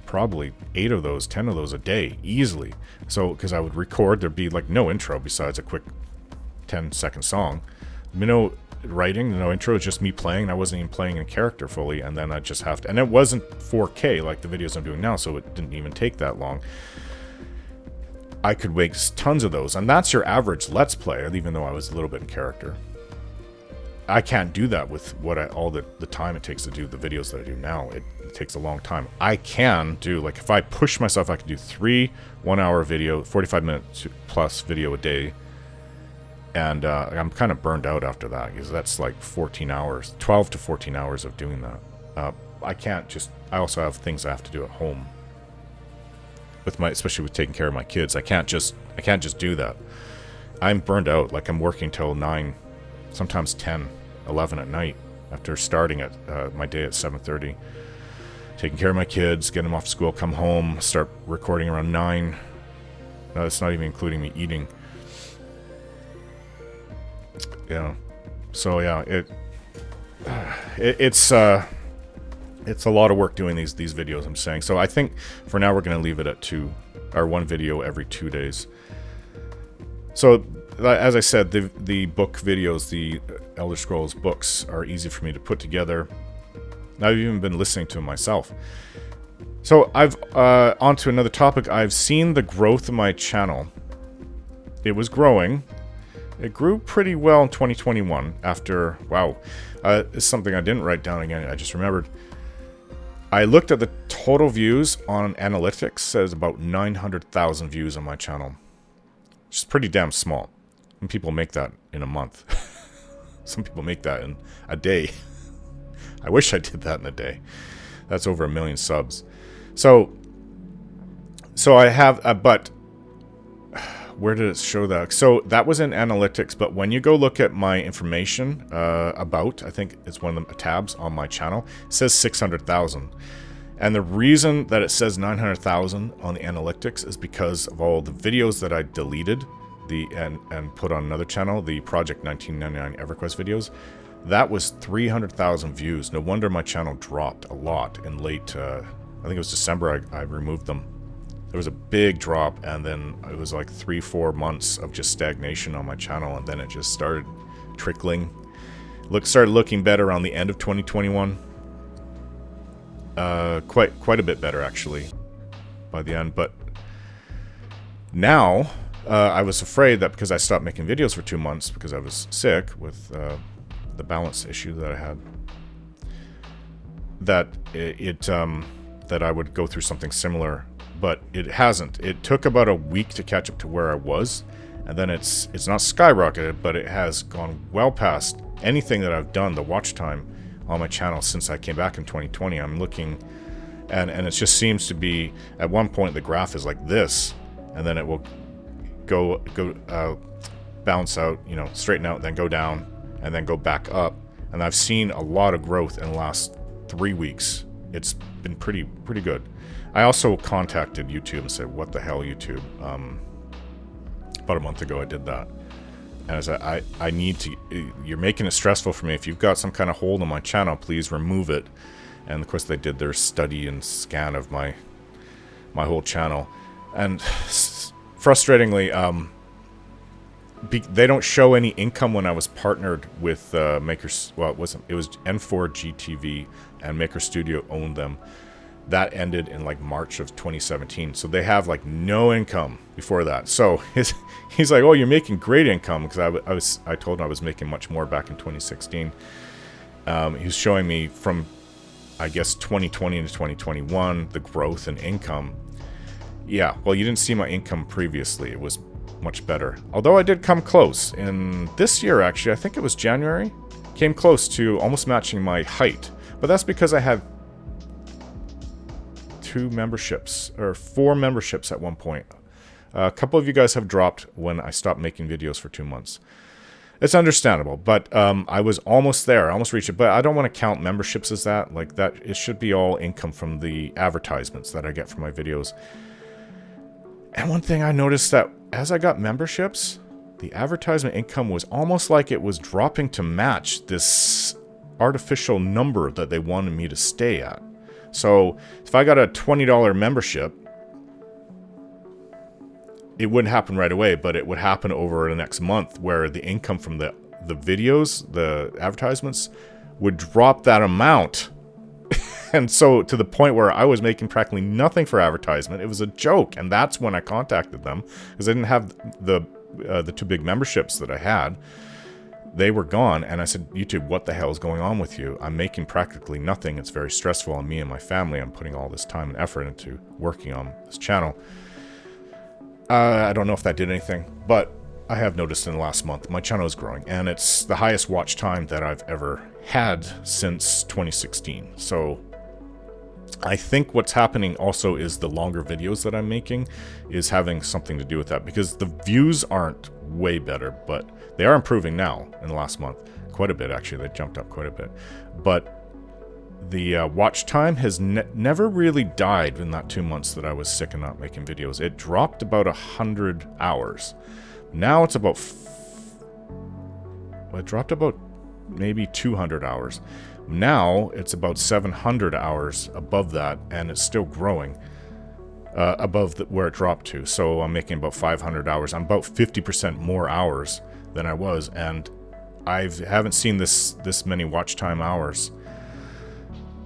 probably 8 of those, 10 of those a day, easily. So, because I would record, there'd be like no intro besides a quick 10-second song. No writing, no intro, it's just me playing. I wasn't even playing in character fully, and then I just have to, and it wasn't 4K like the videos I'm doing now, so it didn't even take that long. I could make tons of those, and that's your average Let's Play, even though I was a little bit in character. I can't do that with all the time it takes to do the videos that I do now. It takes a long time. I can do, like, if I push myself, I can do 3 1-hour video, 45 minutes plus video a day. And I'm kind of burned out after that, because that's like 14 hours, 12 to 14 hours of doing that. I also have things I have to do at home. Especially with taking care of my kids. I can't just do that. I'm burned out. Like, I'm working till 9, sometimes 10, 11 at night after starting at my day at 7:30. Taking care of my kids, getting them off to school, come home, start recording around 9. No, that's not even including me eating. Yeah. So yeah, it's a lot of work doing these videos, I'm saying. So I think for now we're going to leave it at 1 video every 2 days. So as I said, the book videos, the Elder Scrolls books, are easy for me to put together. I've even been listening to them myself. So I've on to another topic. I've seen the growth of my channel. It was growing. It grew pretty well in 2021 after, wow, it's something I didn't write down again, I just remembered. I looked at the total views on analytics, says about 900,000 views on my channel. Which is pretty damn small. Some people make that in a month. Some people make that in a day. I wish I did that in a day. That's over 1 million subs. So I have, but where did it show that? So that was in analytics, but when you go look at my information about, I think it's one of the tabs on my channel, it says 600,000. And the reason that it says 900,000 on the analytics is because of all the videos that I deleted and put on another channel, the Project 1999 EverQuest videos. That was 300,000 views. No wonder my channel dropped a lot in late, I think it was December I removed them. There was a big drop, and then it was like 3-4 months of just stagnation on my channel, and then it just started trickling. Started looking better around the end of 2021. Quite a bit better, actually, by the end. But now, I was afraid that because I stopped making videos for 2 months because I was sick with the balance issue that I had, that that I would go through something similar. But it hasn't. It took about a week to catch up to where I was, and then it's not skyrocketed, but it has gone well past anything that I've done, the watch time on my channel since I came back in 2020. I'm looking, and it just seems to be, at one point the graph is like this, and then it will go bounce out, you know, straighten out, then go down, and then go back up. And I've seen a lot of growth in the last 3 weeks. It's been pretty good. I also contacted YouTube and said, what the hell, YouTube? About a month ago I did that. And I said, I need to, you're making it stressful for me. If you've got some kind of hold on my channel, please remove it. And of course they did their study and scan of my whole channel. And frustratingly, they don't show any income when I was partnered with Makers. Well, it was N4GTV, and Maker Studio owned them. That ended in like March of 2017. So they have like no income before that. So he's like, oh, you're making great income, because I told him I was making much more back in 2016. He was showing me from, I guess, 2020 to 2021 the growth in income. Yeah, well, you didn't see my income previously. It was much better. Although I did come close. In this year, actually, I think it was January, came close to almost matching my height. But that's because I had 2 memberships, or 4 memberships at one point. A couple of you guys have dropped when I stopped making videos for 2 months. It's understandable, but I was almost there. I almost reached it, but I don't want to count memberships as that. Like that, it should be all income from the advertisements that I get from my videos. And one thing I noticed, that as I got memberships, the advertisement income was almost like it was dropping to match this artificial number that they wanted me to stay at. So if I got a $20 membership, it wouldn't happen right away, but it would happen over the next month, where the income from the videos, the advertisements, would drop that amount. And so to the point where I was making practically nothing for advertisement. It was a joke. And that's when I contacted them, because I didn't have the 2 big memberships that I had. They were gone, and I said, YouTube, what the hell is going on with you? I'm making practically nothing. It's very stressful on me and my family. I'm putting all this time and effort into working on this channel. I don't know if that did anything, but I have noticed in the last month my channel is growing, and it's the highest watch time that I've ever had since 2016. So I think what's happening also is the longer videos that I'm making is having something to do with that, because the views aren't way better, but they are improving now in the last month. Quite a bit, actually. They jumped up quite a bit. But the watch time has never really died in that 2 months that I was sick and not making videos. It dropped about 100 hours. Now it's about... it dropped about maybe 200 hours. Now it's about 700 hours above that, and it's still growing above where it dropped to. So I'm making about 500 hours. I'm about 50% more hours than I was, and I haven't seen this many watch time hours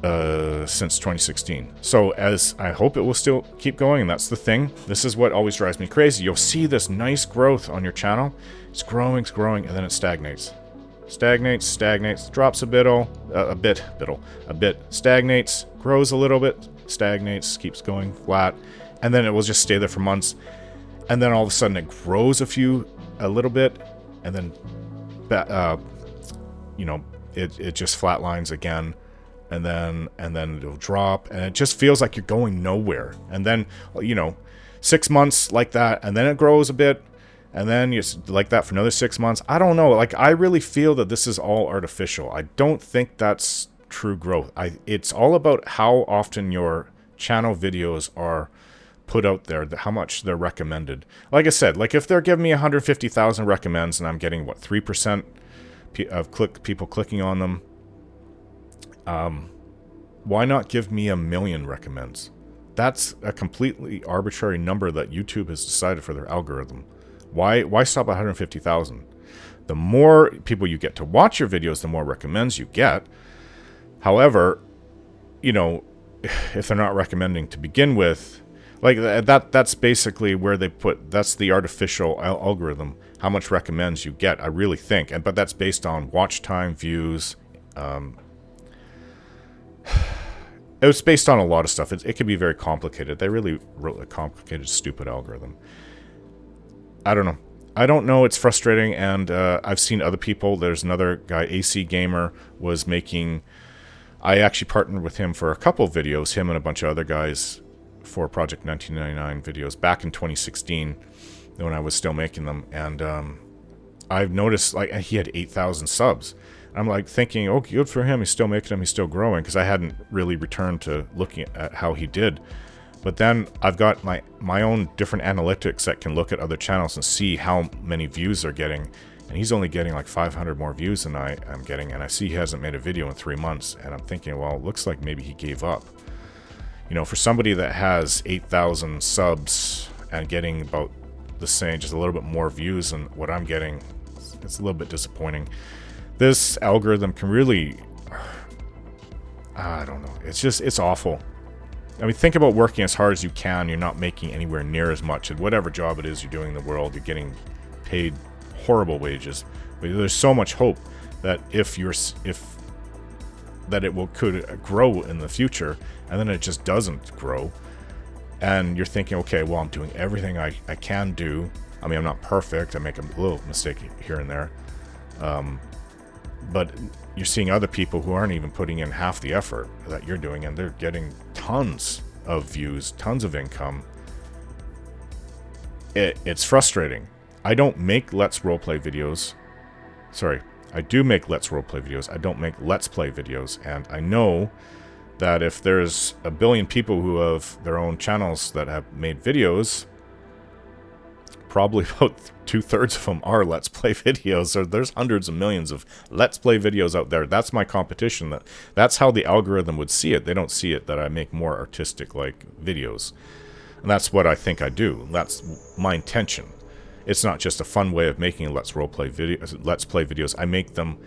since 2016. So as I hope it will still keep going, and that's the thing. This is what always drives me crazy. You'll see this nice growth on your channel. It's growing, and then it stagnates. stagnates, drops a bit, stagnates, grows a little bit, stagnates, keeps going flat, and then it will just stay there for months, and then all of a sudden it grows a little bit, and then, it just flatlines again, and then it'll drop, and it just feels like you're going nowhere, and then, 6 months like that, and then it grows a bit, and then you like that for another 6 months. I don't know. Like, I really feel that this is all artificial. I don't think that's true growth. It's all about how often your channel videos are put out there, how much they're recommended. Like I said, like if they're giving me 150,000 recommends and I'm getting, 3% of people clicking on them, why not give me 1 million recommends? That's a completely arbitrary number that YouTube has decided for their algorithm. Why stop at 150,000? The more people you get to watch your videos, the more recommends you get. However, if they're not recommending to begin with, like that's basically where that's the artificial algorithm, how much recommends you get, I really think. But that's based on watch time, views. It was based on a lot of stuff. It can be very complicated. They really wrote a complicated, stupid algorithm. I don't know. It's frustrating, and I've seen other people. There's another guy, AC Gamer, was making... I actually partnered with him for a couple videos, him and a bunch of other guys, for Project 1999 videos back in 2016 when I was still making them. And I've noticed, like, he had 8,000 subs. I'm like thinking, oh, good for him. He's still making them. He's still growing, because I hadn't really returned to looking at how he did. But then I've got my own different analytics that can look at other channels and see how many views they're getting. And he's only getting like 500 more views than I am getting. And I see he hasn't made a video in 3 months. And I'm thinking, well, it looks like maybe he gave up. For somebody that has 8,000 subs and getting about the same, just a little bit more views than what I'm getting, it's a little bit disappointing. This algorithm can really... I don't know. It's awful. I mean, think about working as hard as you can. You're not making anywhere near as much. And whatever job it is you're doing in the world, you're getting paid horrible wages. But there's so much hope that could grow in the future, and then it just doesn't grow. And you're thinking, okay, well, I'm doing everything I can do. I mean, I'm not perfect. I make a little mistake here and there. But you're seeing other people who aren't even putting in half the effort that you're doing, and they're getting tons of views, tons of income. It's frustrating. I don't make Let's Roleplay videos. Sorry, I do make Let's Roleplay videos. I don't make Let's Play videos, and I know that if there's 1 billion people who have their own channels that have made videos, probably about 2/3 of them are Let's Play videos. So there's hundreds of millions of Let's Play videos out there. That's my competition. That's how the algorithm would see it. They don't see it that I make more artistic-like videos. And that's what I think I do. That's my intention. It's not just a fun way of making Let's Play videos. I make them...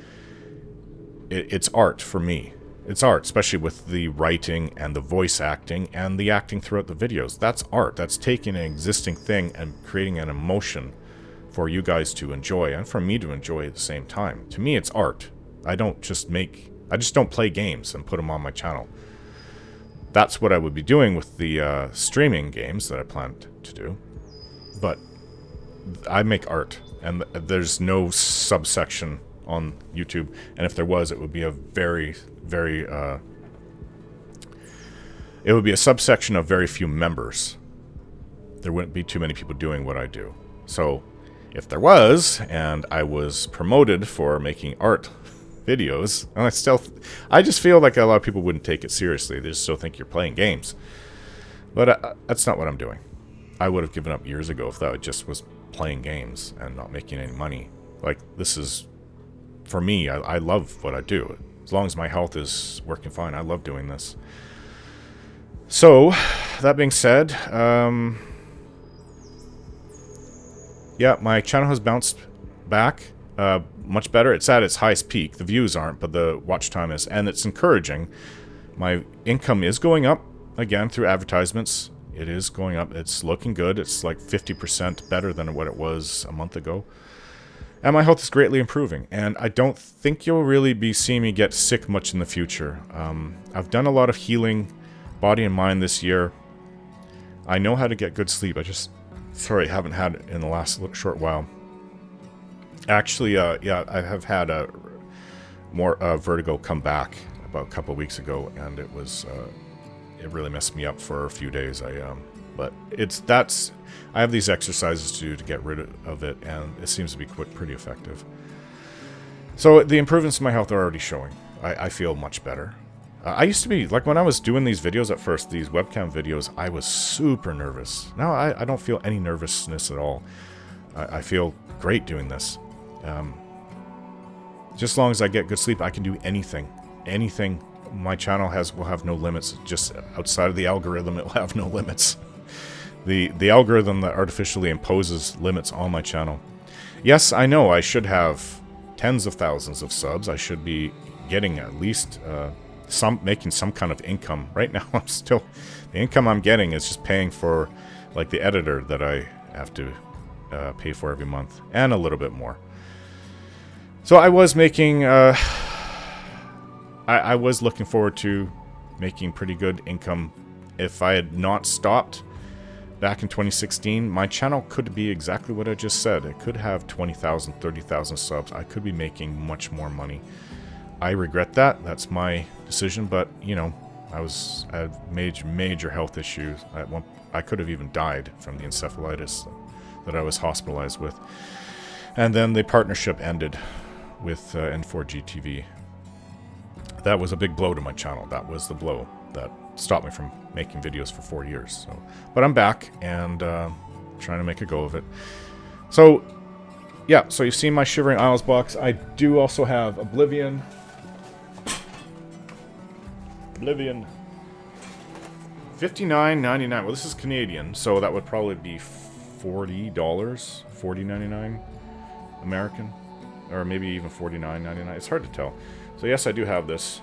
It's art for me. It's art, especially with the writing and the voice acting and the acting throughout the videos. That's art. That's taking an existing thing and creating an emotion for you guys to enjoy and for me to enjoy at the same time. To me, it's art. I just don't play games and put them on my channel. That's what I would be doing with the streaming games that I planned to do. But I make art, and there's no subsection on YouTube, and if there was, it would be a very, very, it would be a subsection of very few members. There wouldn't be too many people doing what I do. So, if there was, and I was promoted for making art videos, and I just feel like a lot of people wouldn't take it seriously. They just still think you're playing games. But that's not what I'm doing. I would have given up years ago if that just was playing games and not making any money. Like, this is... For me, I love what I do. As long as my health is working fine, I love doing this. So, that being said, yeah, my channel has bounced back much better. It's at its highest peak. The views aren't, but the watch time is. And it's encouraging. My income is going up, again, through advertisements. It is going up. It's looking good. It's like 50% better than what it was a month ago. And my health is greatly improving, and I don't think you'll really be seeing me get sick much in the future. I've done a lot of healing, body and mind this year. I know how to get good sleep. I just, sorry, haven't had it in the last short while. Actually, yeah, I have had a more vertigo come back about a couple of weeks ago, and it was, it really messed me up for a few days. But I have these exercises to do to get rid of it, and it seems to be pretty effective. So the improvements in my health are already showing. I feel much better. I used to be, like when I was doing these videos at first, these webcam videos, I was super nervous. Now I don't feel any nervousness at all. I feel great doing this. Just as long as I get good sleep, I can do anything. Anything. My channel will have no limits. Just outside of the algorithm, it will have no limits. The algorithm that artificially imposes limits on my channel. Yes, I know I should have tens of thousands of subs. I should be getting at least making some kind of income. Right now, the income I'm getting is just paying for like the editor that I have to pay for every month, and a little bit more. So I was making, I was looking forward to making pretty good income. If I had not stopped back in 2016, my channel could be exactly what I just said. It could have 20,000, 30,000 subs. I could be making much more money. I regret that. That's my decision, but, you know, I had major health issues. I could have even died from the encephalitis that I was hospitalized with. And then the partnership ended with N4GTV. That was a big blow to my channel. That was the blow that stopped me from making videos for 4 years. So, but I'm back and trying to make a go of it. So, yeah, so you've seen my Shivering Isles box. I do also have Oblivion. $59.99. Well, this is Canadian, so that would probably be $40, $40.99 American, or maybe even $49.99. It's hard to tell. So yes, I do have this.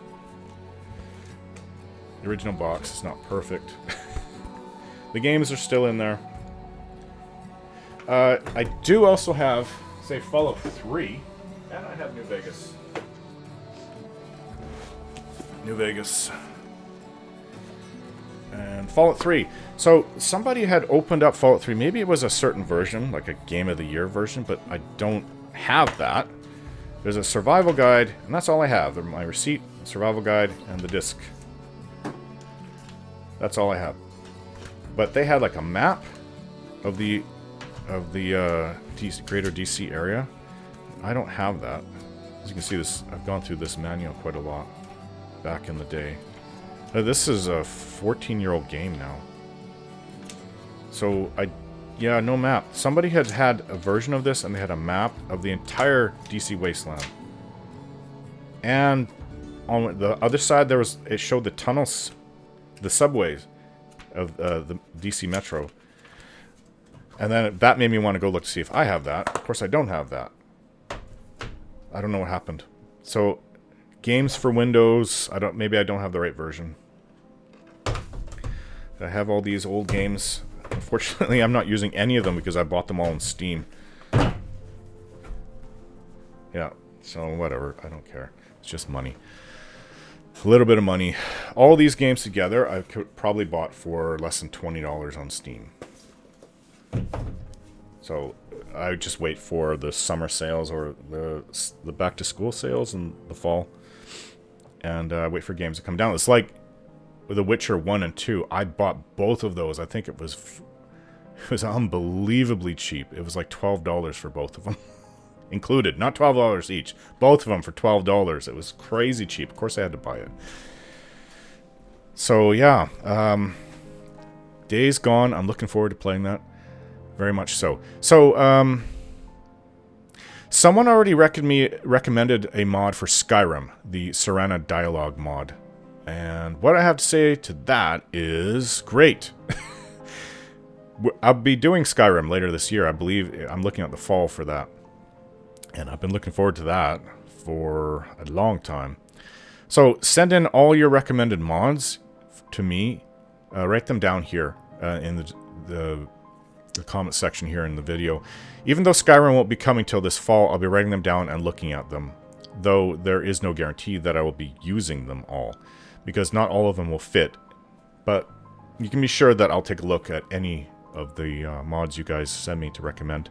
The original box is not perfect. The games are still in there. I do also have, say, Fallout 3, and I have New Vegas. And Fallout 3. So somebody had opened up Fallout 3. Maybe it was a certain version, like a Game of the Year version, but I don't have that. There's a survival guide, and that's all I have. My receipt, survival guide, and the disc. That's all I have. But they had like a map of the greater DC area. I don't have that. As you can see, I've gone through this manual quite a lot back in the day. This is a 14-year-old game now. So yeah, no map. Somebody had a version of this, and they had a map of the entire DC wasteland. And on the other side, it showed the tunnels, the subways of the DC Metro. And then that made me want to go look to see if I have that. Of course, I don't have that. I don't know what happened. So, games for Windows. Maybe I don't have the right version. I have all these old games. Unfortunately, I'm not using any of them because I bought them all on Steam. Yeah, so whatever. I don't care. It's just money. A little bit of money. All these games together, I could probably bought for less than $20 on Steam. So I would just wait for the summer sales or the back-to-school sales in the fall. And wait for games to come down. It's like The Witcher 1 and 2, I bought both of those. I think it was unbelievably cheap. It was like $12 for both of them. Included. Not $12 each. Both of them for $12. It was crazy cheap. Of course I had to buy it. So, yeah. Days Gone. I'm looking forward to playing that. Very much so. So, someone already recommended a mod for Skyrim. The Serana Dialogue mod. And what I have to say to that is great. I'll be doing Skyrim later this year. I believe I'm looking at the fall for that. And I've been looking forward to that for a long time. So send in all your recommended mods to me. Write them down here in the the comment section here in the video. Even though Skyrim won't be coming till this fall, I'll be writing them down and looking at them. Though there is no guarantee that I will be using them all, because not all of them will fit. But you can be sure that I'll take a look at any of the mods you guys send me to recommend.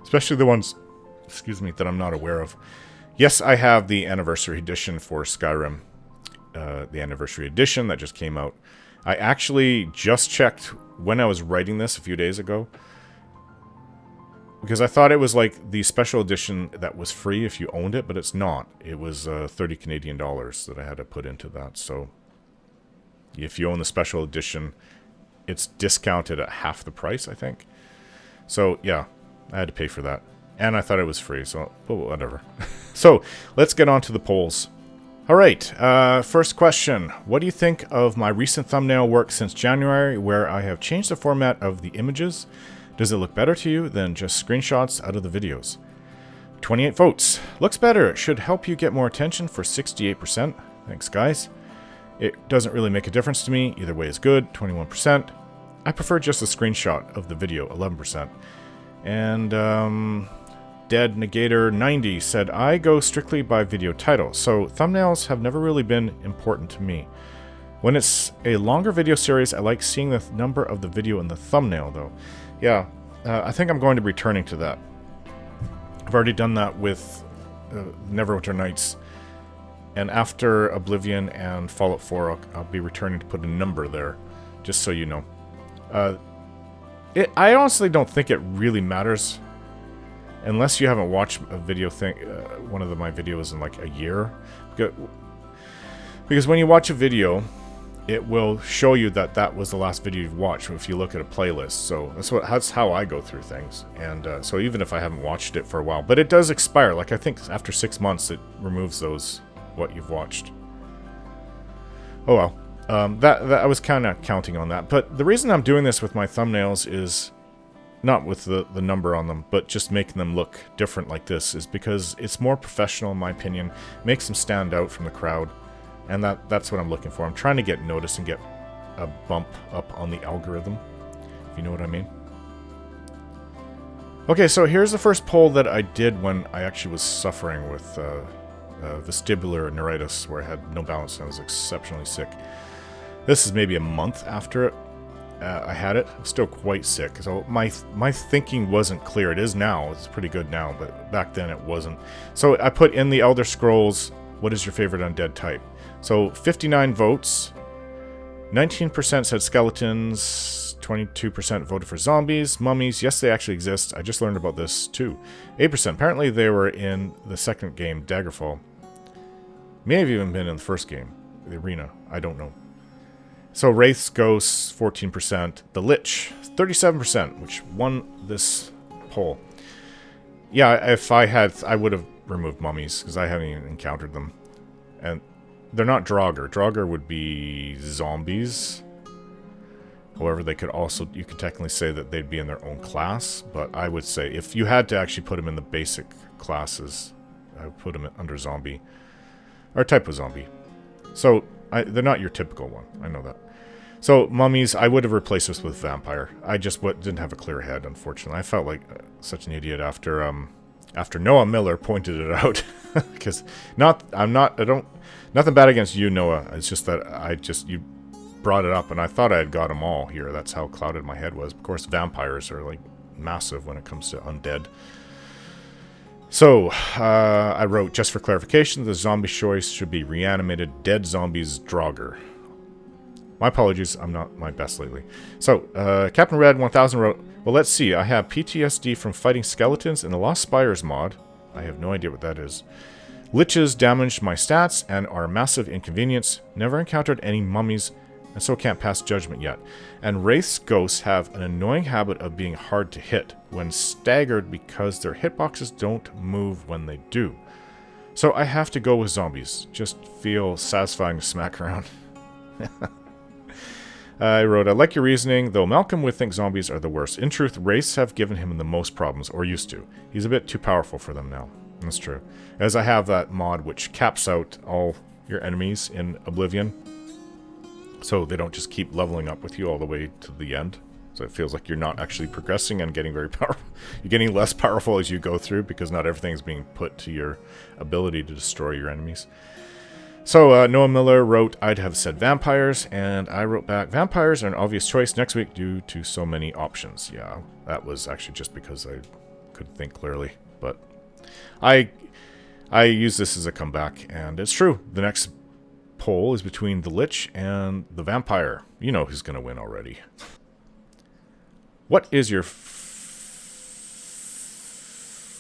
Especially the ones, excuse me, that I'm not aware of. Yes, I have the Anniversary Edition for Skyrim. The Anniversary Edition that just came out. I actually just checked when I was writing this a few days ago, because I thought it was like the special edition that was free if you owned it, but it's not. It was 30 Canadian dollars that I had to put into that. So if you own the special edition, it's discounted at half the price, I think. So yeah, I had to pay for that. And I thought it was free, so whatever. So let's get on to the polls. Alright, first question. What do you think of my recent thumbnail work since January, where I have changed the format of the images? Does it look better to you than just screenshots out of the videos? 28 votes. Looks better. It should help you get more attention for 68%. Thanks, guys. It doesn't really make a difference to me. Either way is good. 21%. I prefer just a screenshot of the video. 11%. And, Dead Negator 90 said, I go strictly by video title, so thumbnails have never really been important to me. When it's a longer video series, I like seeing the number of the video in the thumbnail, though. Yeah, I think I'm going to be returning to that. I've already done that with Neverwinter Nights, and after Oblivion and Fallout 4, I'll be returning to put a number there, just so you know. I honestly don't think it really matters, unless you haven't watched a video one of my videos in like a year. Because when you watch a video, it will show you that that was the last video you've watched if you look at a playlist. So that's how I go through things. And so even if I haven't watched it for a while, but it does expire. Like I think after 6 months it removes what you've watched. Oh well. That I was kind of counting on that. But the reason I'm doing this with my thumbnails is not with the number on them, but just making them look different like this, is because it's more professional in my opinion. Makes them stand out from the crowd. And that's what I'm looking for. I'm trying to get noticed and get a bump up on the algorithm, if you know what I mean. Okay, so here's the first poll that I did when I actually was suffering with vestibular neuritis, where I had no balance and I was exceptionally sick. This is maybe a month after I had it. I'm still quite sick, so my thinking wasn't clear. It is now. It's pretty good now, but back then it wasn't. So I put in the Elder Scrolls, what is your favorite undead type? So 59 votes, 19% said skeletons, 22% voted for zombies, mummies. Yes, they actually exist. I just learned about this too. 8%. Apparently they were in the second game, Daggerfall. May have even been in the first game, the arena. I don't know. So wraiths, ghosts, 14%. The lich, 37%, which won this poll. Yeah, if I had, I would have removed mummies because I haven't even encountered them. And they're not Draugr. Draugr would be zombies. However, they could also, you could technically say that they'd be in their own class. But I would say, if you had to actually put them in the basic classes, I would put them under zombie. Or type of zombie. So, they're not your typical one. I know that. So, mummies, I would have replaced this with vampire. I just didn't have a clear head, unfortunately. I felt like such an idiot after Noah Miller pointed it out. Because nothing bad against you, Noah. It's just that you brought it up and I thought I had got them all here. That's how clouded my head was. Of course, vampires are like massive when it comes to undead. So, I wrote, just for clarification, the zombie choice should be reanimated dead zombies Draugr. My apologies, I'm not my best lately. So, Captain Red 1000 wrote, well, let's see, I have PTSD from fighting skeletons in the Lost Spires mod. I have no idea what that is. Liches damaged my stats and are a massive inconvenience. Never encountered any mummies, and so can't pass judgment yet. And wraiths ghosts have an annoying habit of being hard to hit when staggered because their hitboxes don't move when they do. So I have to go with zombies. Just feel satisfying to smack around. I wrote, I like your reasoning, though Malcolm would think zombies are the worst. In truth, wraiths have given him the most problems, or used to. He's a bit too powerful for them now. That's true. As I have that mod which caps out all your enemies in Oblivion, so they don't just keep leveling up with you all the way to the end. So it feels like you're not actually progressing and getting very powerful. You're getting less powerful as you go through because not everything is being put to your ability to destroy your enemies. So Noah Miller wrote, I'd have said vampires, and I wrote back, vampires are an obvious choice next week due to so many options. Yeah, that was actually just because I couldn't think clearly. But I use this as a comeback, and it's true. The next poll is between the Lich and the Vampire. You know who's going to win already. What is your...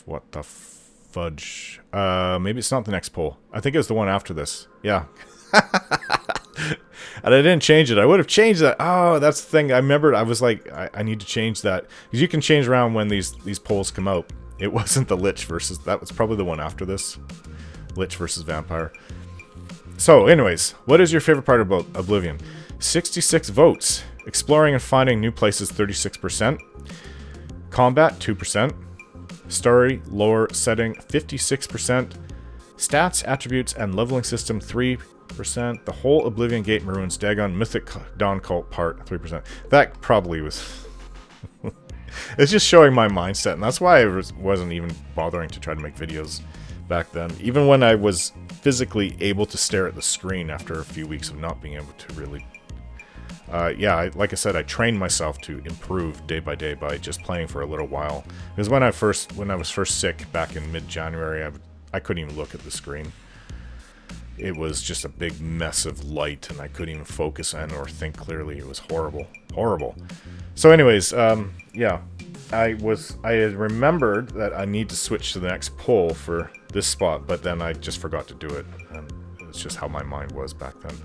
what the fudge? Maybe it's not the next poll. I think it was the one after this. Yeah. And I didn't change it. I would have changed that. Oh, that's the thing. I remembered. I was like, I need to change that. Because you can change around when these polls come out. It wasn't the Lich versus... That was probably the one after this. Lich versus Vampire. So, anyways, what is your favorite part about Oblivion? 66 votes. Exploring and finding new places, 36%. Combat, 2%. Story, lore, setting, 56%. Stats, attributes, and leveling system, 3%. The whole Oblivion Gate Maroons, Dagon, Mythic Dawn Cult part, 3%. That probably was... It's just showing my mindset, and that's why I wasn't even bothering to try to make videos back then. Even when I was physically able to stare at the screen after a few weeks of not being able to really... yeah, like I said, I trained myself to improve day by day by just playing for a little while. Because when I was first sick back in mid-January, I couldn't even look at the screen. It was just a big mess of light, and I couldn't even focus on or think clearly. It was horrible. Horrible. So anyways, yeah, I had remembered that I need to switch to the next poll for this spot, but then I just forgot to do it. And it's just how my mind was back then.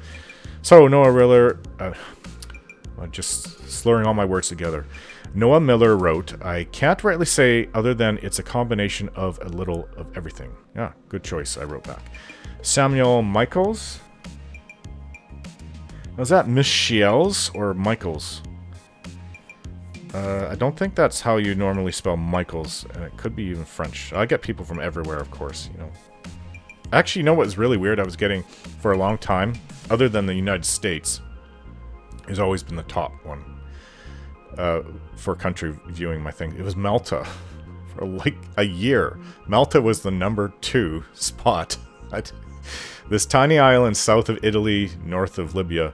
So Noah Miller, I'm just slurring all my words together. Noah Miller wrote, I can't rightly say other than it's a combination of a little of everything. Yeah, good choice, I wrote back. Samuel Michaels. Was that Michels or Michaels? I don't think that's how you normally spell Michaels, and it could be even French. I get people from everywhere, of course, you know. Actually, you know what was really weird? I was getting, for a long time, other than the United States, has always been the top one for country viewing my thing. It was Malta for like a year. Malta was the #2 spot. This tiny island south of Italy, north of Libya,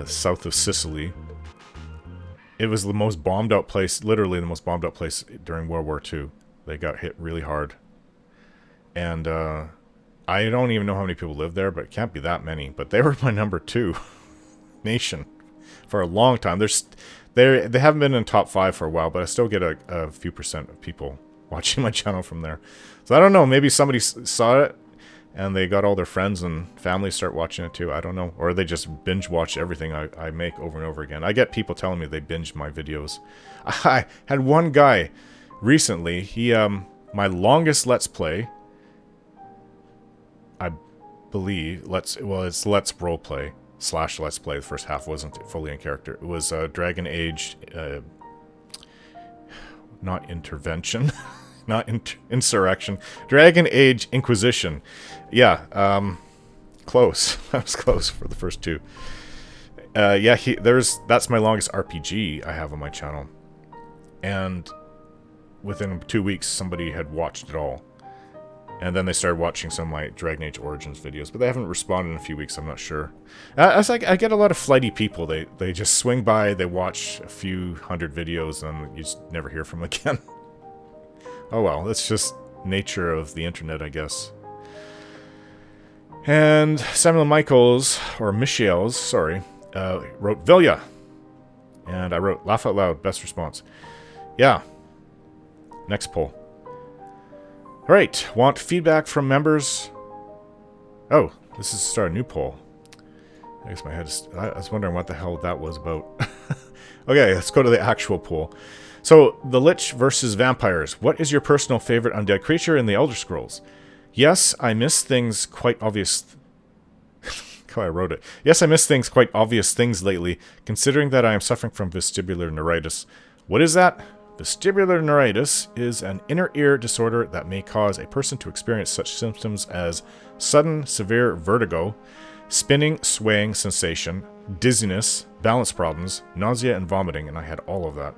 south of Sicily. It was the most bombed out place, literally the most bombed out place during World War II. They got hit really hard. And I don't even know how many people live there, but it can't be that many. But they were my #2 nation for a long time. They haven't been in top 5 for a while, but I still get a few percent of people watching my channel from there. So I don't know, maybe somebody saw it and they got all their friends and family start watching it too. I don't know. Or they just binge watch everything I make over and over again. I get people telling me they binge my videos. I had one guy recently, he my longest Let's Play, I believe, it's Let's Roleplay / Let's Play. The first half wasn't fully in character. It was Dragon Age, not Intervention, not Insurrection, Dragon Age Inquisition. Yeah, close. I was close for the first 2. Yeah, that's my longest RPG I have on my channel. And within 2 weeks, somebody had watched it all. And then they started watching some of my Dragon Age Origins videos, but they haven't responded in a few weeks, I'm not sure. I get a lot of flighty people. They just swing by, they watch a few hundred videos, and you just never hear from them again. Oh well, that's just nature of the internet, I guess. And Samuel Michaels, or Michels, sorry, wrote Vilya. And I wrote, laugh out loud, best response. Yeah. Next poll. Alright, want feedback from members? Oh, this is to start a new poll. I guess my head is... I was wondering what the hell that was about. Okay, let's go to the actual poll. So, the Lich versus Vampires. What is your personal favorite undead creature in the Elder Scrolls? Yes, I miss things quite obvious... How I wrote it. Yes, I miss things quite obvious things lately, considering that I am suffering from vestibular neuritis. What is that? Vestibular neuritis is an inner ear disorder that may cause a person to experience such symptoms as sudden, severe vertigo, spinning, swaying sensation, dizziness, balance problems, nausea, and vomiting, and I had all of that.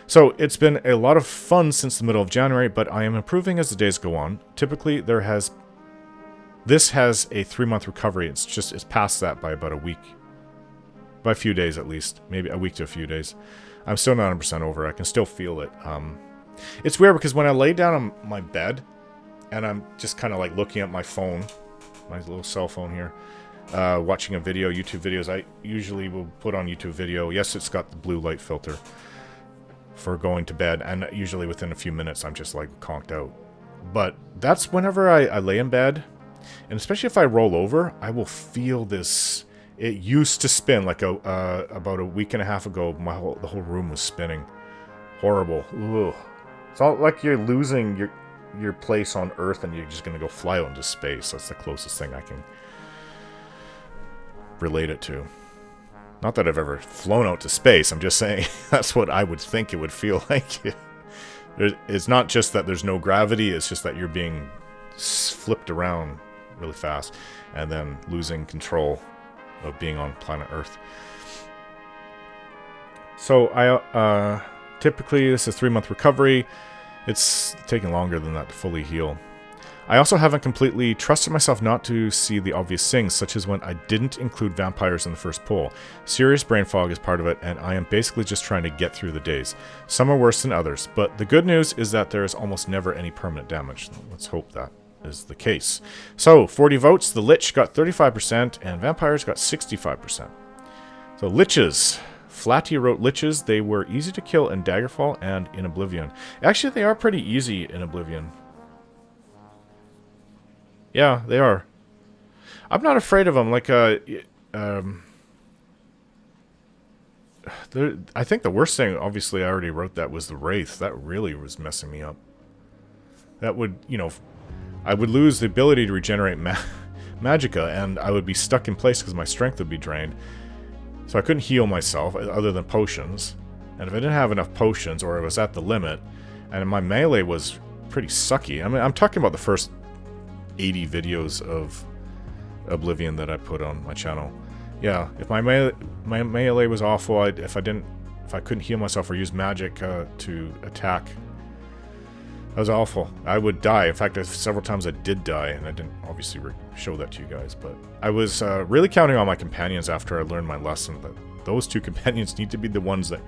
So it's been a lot of fun since the middle of January, but I am improving as the days go on. Typically, this has a 3-month recovery. It's past that by about a week. By a few days at least. Maybe a week to a few days. I'm still not 100% over. I can still feel it. It's weird because when I lay down on my bed and I'm just kind of like looking at my phone, my little cell phone here, watching a video, YouTube videos, I usually will put on YouTube video. Yes, it's got the blue light filter for going to bed, and usually within a few minutes I'm just like conked out. But that's whenever I lay in bed, and especially if I roll over, I will feel this. It used to spin like about a week and a half ago. The whole room was spinning. Horrible. Ugh. It's not like you're losing your place on Earth and you're just gonna go fly out into space. That's the closest thing I can relate it to. Not that I've ever flown out to space. I'm just saying that's what I would think it would feel like. It's not just that there's no gravity. It's just that you're being flipped around really fast and then losing control of being on planet Earth. So I typically this is 3-month recovery. It's taking longer than that to fully heal. I also haven't completely trusted myself not to see the obvious things, such as when I didn't include vampires in the first poll. Serious brain fog is part of it, and I am basically just trying to get through the days. Some are worse than others, but the good news is that there is almost never any permanent damage. Let's hope that is the case. So, 40 votes, the Lich got 35%, and vampires got 65%. So, Liches. Flatty wrote Liches. They were easy to kill in Daggerfall and in Oblivion. Actually, they are pretty easy in Oblivion. Yeah, they are. I'm not afraid of them. Like, I think the worst thing, obviously I already wrote that, was the Wraith. That really was messing me up. That would, I would lose the ability to regenerate magicka, and I would be stuck in place because my strength would be drained. So I couldn't heal myself other than potions. And if I didn't have enough potions, or I was at the limit, and my melee was pretty sucky. I mean, I'm talking about the first 80 videos of Oblivion that I put on my channel. Yeah, if my melee was awful, if I couldn't heal myself or use magic to attack, that was awful. I would die. In fact, several times I did die, and I didn't obviously show that to you guys. But I was really counting on my companions after I learned my lesson that those two companions need to be the ones that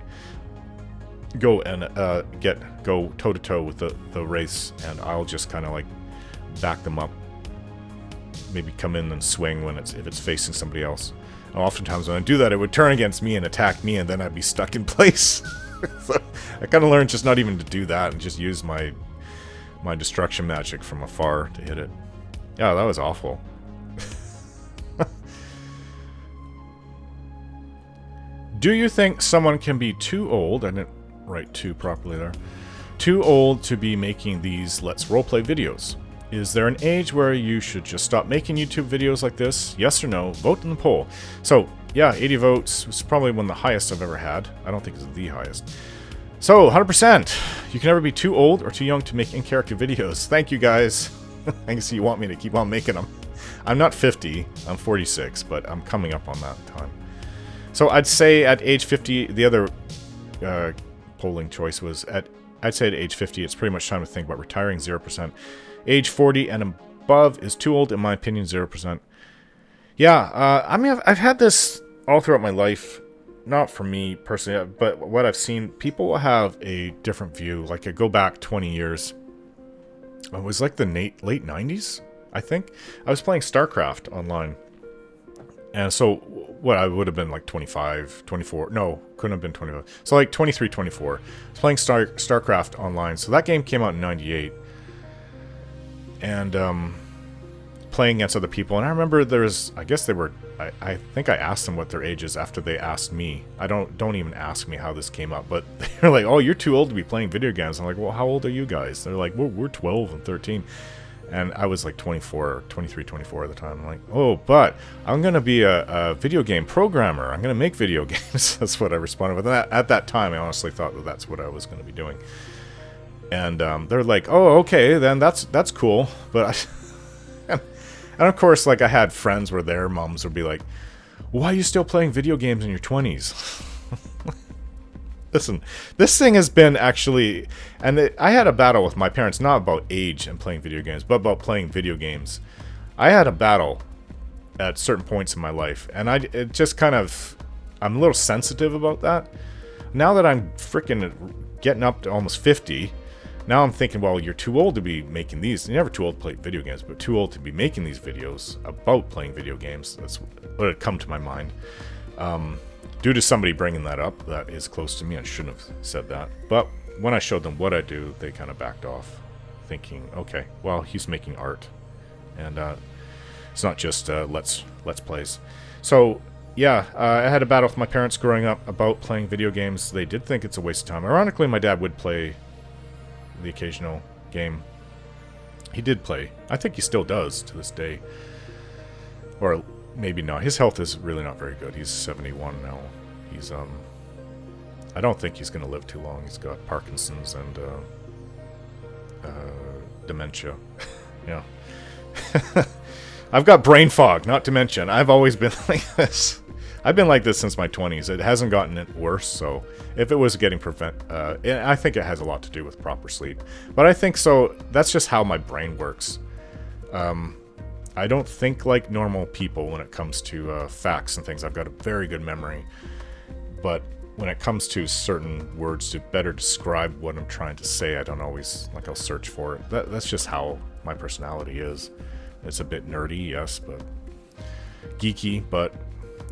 go and go toe to toe with the wraiths, and I'll just kind of like back them up. Maybe come in and swing if it's facing somebody else. And oftentimes when I do that, it would turn against me and attack me, and then I'd be stuck in place. So I kind of learned just not even to do that and just use my destruction magic from afar to hit it. Yeah, that was awful. Do you think someone can be too old? I didn't write too properly there. Too old to be making these Let's Roleplay videos? Is there an age where you should just stop making YouTube videos like this? Yes or no? Vote in the poll. So, yeah, 80 votes was probably one of the highest I've ever had. I don't think it's the highest. So, 100%. You can never be too old or too young to make in-character videos. Thank you, guys. I guess you want me to keep on making them. I'm not 50. I'm 46, but I'm coming up on that time. So, I'd say at age 50, the other polling choice was I'd say at age 50, it's pretty much time to think about retiring, 0%. Age 40 and above is too old, in my opinion, 0%. Yeah, I mean, I've had this all throughout my life. Not for me personally, but what I've seen, people will have a different view. Like, I go back 20 years. It was like the late 90s, I think. I was playing StarCraft online. And so, what, I would have been like 25, 24. No, couldn't have been 25. So, like 23, 24. I was playing StarCraft online. So, that game came out in 98. And playing against other people, and I remember I guess they were, I think I asked them what their age is after they asked me. Don't even ask me how this came up, but they're like, oh, you're too old to be playing video games. I'm like, well, how old are you guys? They're like, we're 12 and 13. And I was like 24, 23, 24 at the time. I'm like, oh, but I'm going to be a video game programmer. I'm going to make video games. That's what I responded with. At that time, I honestly thought that that's what I was going to be doing. And they're like, oh, okay, then that's cool. But And of course, like, I had friends where their moms would be like, why are you still playing video games in your 20s? Listen, this thing has been actually... And I had a battle with my parents, not about age and playing video games, but about playing video games. I had a battle at certain points in my life, and it just kind of... I'm a little sensitive about that. Now that I'm freaking getting up to almost 50... Now I'm thinking, well, you're too old to be making these. You're never too old to play video games, but too old to be making these videos about playing video games. That's what had come to my mind. Due to somebody bringing that up, that is close to me. I shouldn't have said that. But when I showed them what I do, they kind of backed off, thinking, okay, well, he's making art. And it's not just let's plays. So, yeah, I had a battle with my parents growing up about playing video games. They did think it's a waste of time. Ironically, my dad would play the occasional game. He did play. I think he still does to this day. Or maybe not. His health is really not very good. He's 71 now. He's I don't think he's going to live too long. He's got Parkinson's and dementia. Yeah. I've got brain fog, not dementia. I've always been like this. I've been like this since my 20s. It hasn't gotten it worse, so if it was getting I think it has a lot to do with proper sleep. But I think so. That's just how my brain works. I don't think like normal people when it comes to facts and things. I've got a very good memory. But when it comes to certain words to better describe what I'm trying to say, I don't always, like, I'll search for it. That's just how my personality is. It's a bit nerdy, yes, but geeky, but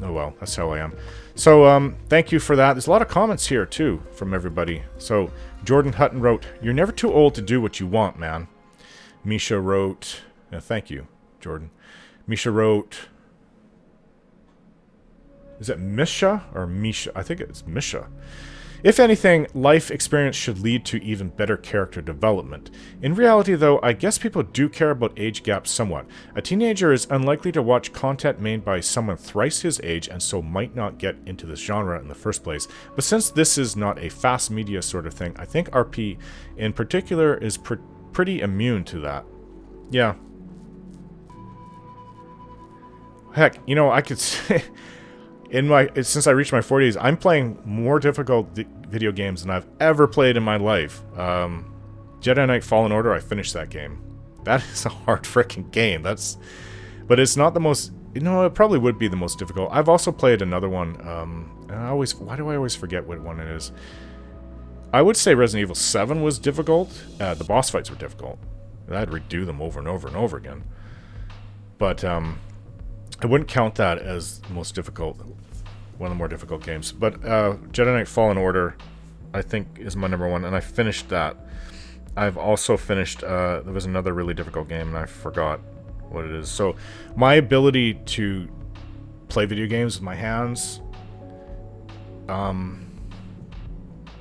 oh well, that's how I am. So, thank you for that. There's a lot of comments here, too, from everybody. So, Jordan Hutton wrote, "You're never too old to do what you want, man." Misha wrote, thank you, Jordan. Misha wrote, is it Misha or Misha? I think it's Misha. "If anything, life experience should lead to even better character development. In reality, though, I guess people do care about age gaps somewhat. A teenager is unlikely to watch content made by someone thrice his age and so might not get into this genre in the first place. But since this is not a fast media sort of thing, I think RP in particular is pretty immune to that." Yeah. Heck, you know, I could say... since I reached my 40s, I'm playing more difficult video games than I've ever played in my life. Jedi Knight Fallen Order, I finished that game. That is a hard freaking game. But it's not the most... it probably would be the most difficult. I've also played another one. And why do I always forget what one it is? I would say Resident Evil 7 was difficult. The boss fights were difficult. I'd redo them over and over and over again. But I wouldn't count that as the most difficult, one of the more difficult games. But Jedi Knight Fallen Order, I think, is my number one, and I finished that. I've also finished, there was another really difficult game, and I forgot what it is. So, my ability to play video games with my hands,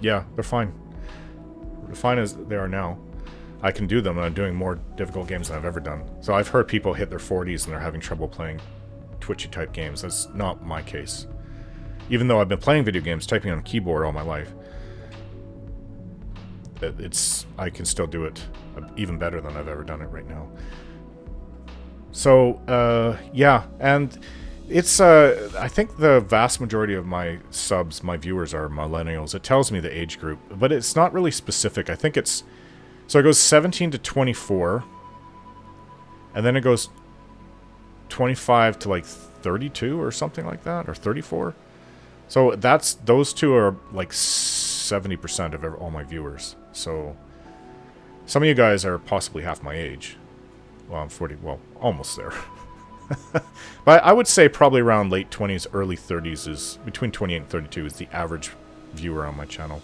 yeah, they're fine. They're fine as they are now. I can do them, and I'm doing more difficult games than I've ever done. So I've heard people hit their 40s and they're having trouble playing twitchy-type games. That's not my case. Even though I've been playing video games, typing on a keyboard all my life, I can still do it even better than I've ever done it right now. So, yeah, and it's, I think the vast majority of my subs, my viewers, are millennials. It tells me the age group, but it's not really specific. I think it's, so it goes 17 to 24, and then it goes 25 to like 32 or something like that, or 34. So those two are like 70% of all my viewers. So some of you guys are possibly half my age. Well, I'm 40, well, almost there. But I would say probably around late 20s, early 30s is, between 28 and 32 is the average viewer on my channel.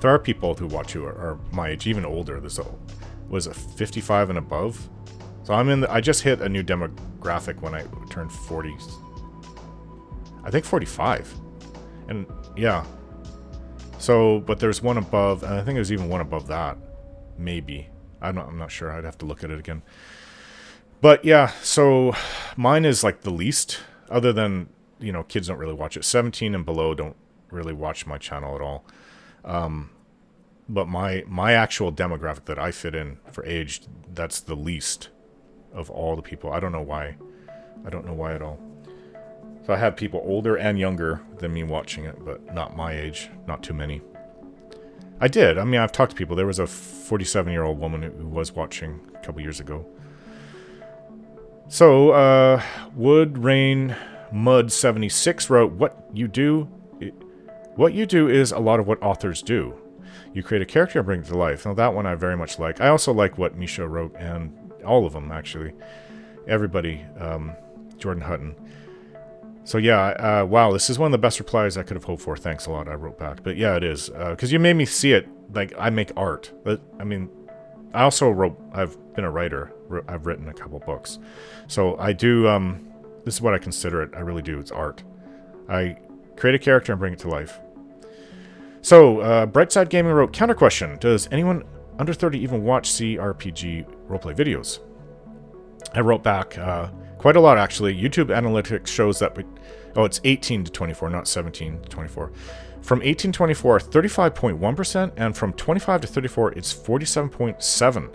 There are people who watch who are my age, even older. This was a 55 and above. So I just hit a new demographic when I turned 40. I think 45. And yeah. So, but there's one above, and I think there's even one above that. Maybe. I'm not sure. I'd have to look at it again. But yeah, so mine is like the least, other than, you know, kids don't really watch it. 17 and below don't really watch my channel at all. But my actual demographic that I fit in for age, that's the least of all the people. I don't know why. I don't know why at all. So I had people older and younger than me watching it, but not my age. Not too many. I did. I mean, I've talked to people. There was a 47-year-old woman who was watching a couple years ago. So, Wood Rain Mud 76 wrote, What you do is a lot of what authors do. You create a character and bring it to life. Now, that one I very much like. I also like what Misha wrote, and all of them, actually. Everybody, Jordan Hutton. So yeah, wow, this is one of the best replies I could have hoped for. Thanks a lot, I wrote back. But yeah, it is. Because you made me see it, like, I make art. But, I mean, I also wrote, I've been a writer. I've written a couple books. So I do, this is what I consider it. I really do. It's art. I create a character and bring it to life. So, Brightside Gaming wrote, counter question. Does anyone under 30 even watch CRPG roleplay videos? I wrote back, quite a lot, actually. YouTube analytics shows that it's 18 to 24, not 17 to 24. From 18 to 24, 35.1%, and from 25 to 34, it's 47.7%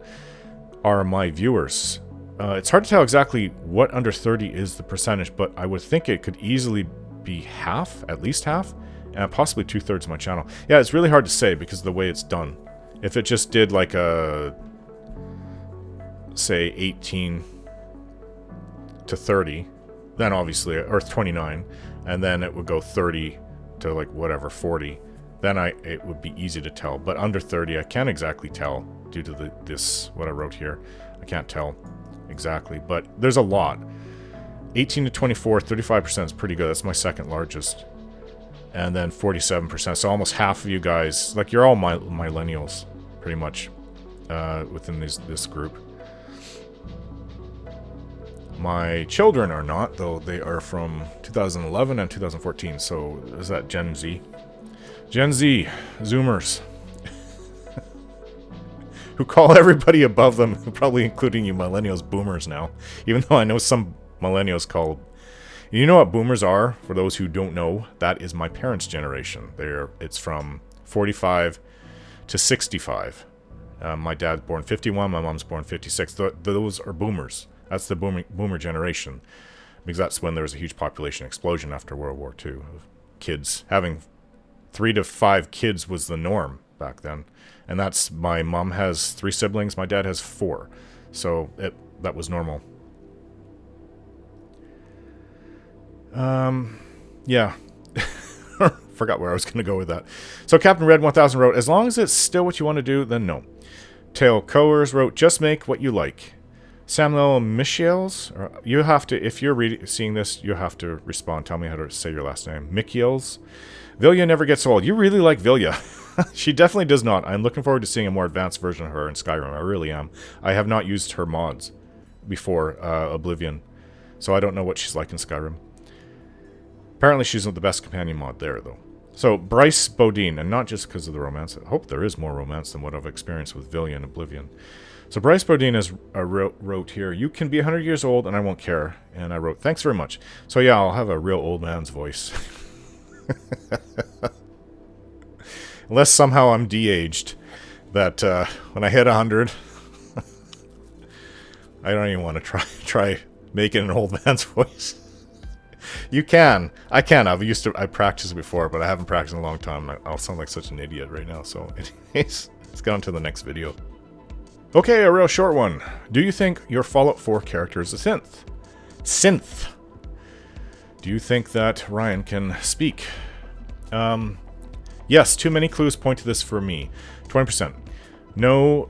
are my viewers. It's hard to tell exactly what under 30 is the percentage, but I would think it could easily be half, at least half, and possibly 2/3 of my channel. Yeah, it's really hard to say because of the way it's done. If it just did like a, say, 18 to 30, then obviously, or 29, and then it would go 30 to like whatever, 40, then it would be easy to tell. But under 30, I can't exactly tell due to this, what I wrote here. I can't tell exactly, but there's a lot. 18 to 24, 35% is pretty good. That's my second largest. And then 47%, so almost half of you guys, like you're all millennials, pretty much, within this group. My children are not, though they are from 2011 and 2014, so is that Gen Z? Gen Z, Zoomers, who call everybody above them, probably including you millennials, boomers now, even though I know some millennials call... You know what boomers are? For those who don't know, that is my parents' generation. It's from 45 to 65. My dad's born 51, my mom's born 56. Those are boomers. That's the boomer generation. Because that's when there was a huge population explosion after World War II. Of kids. Having 3 to 5 kids was the norm back then. And that's, my mom has 3 siblings, my dad has 4. So that was normal. Yeah. Forgot where I was going to go with that. So Captain Red 1000 wrote, as long as it's still what you want to do, then no. Tail Coers wrote, just make what you like. Samuel Michiels, you have to, if you're seeing this, you have to respond. Tell me how to say your last name. Michiels. Vilya never gets old. You really like Vilya. She definitely does not. I'm looking forward to seeing a more advanced version of her in Skyrim. I really am. I have not used her mods before Oblivion, so I don't know what she's like in Skyrim. Apparently she's the best companion mod there, though. So, Bryce Bodine, and not just because of the romance. I hope there is more romance than what I've experienced with Vilya and Oblivion. So, Bryce Bodine has wrote here, you can be 100 years old and I won't care. And I wrote, thanks very much. So, yeah, I'll have a real old man's voice. Unless somehow I'm de-aged. That when I hit 100, I don't even want to try making an old man's voice. You can. I can. I practiced before, but I haven't practiced in a long time. I'll sound like such an idiot right now. So anyways, let's get on to the next video. Okay, a real short one. Do you think your Fallout 4 character is a synth? Synth. Do you think that Ryan can speak? Yes, too many clues point to this for me. 20%. No,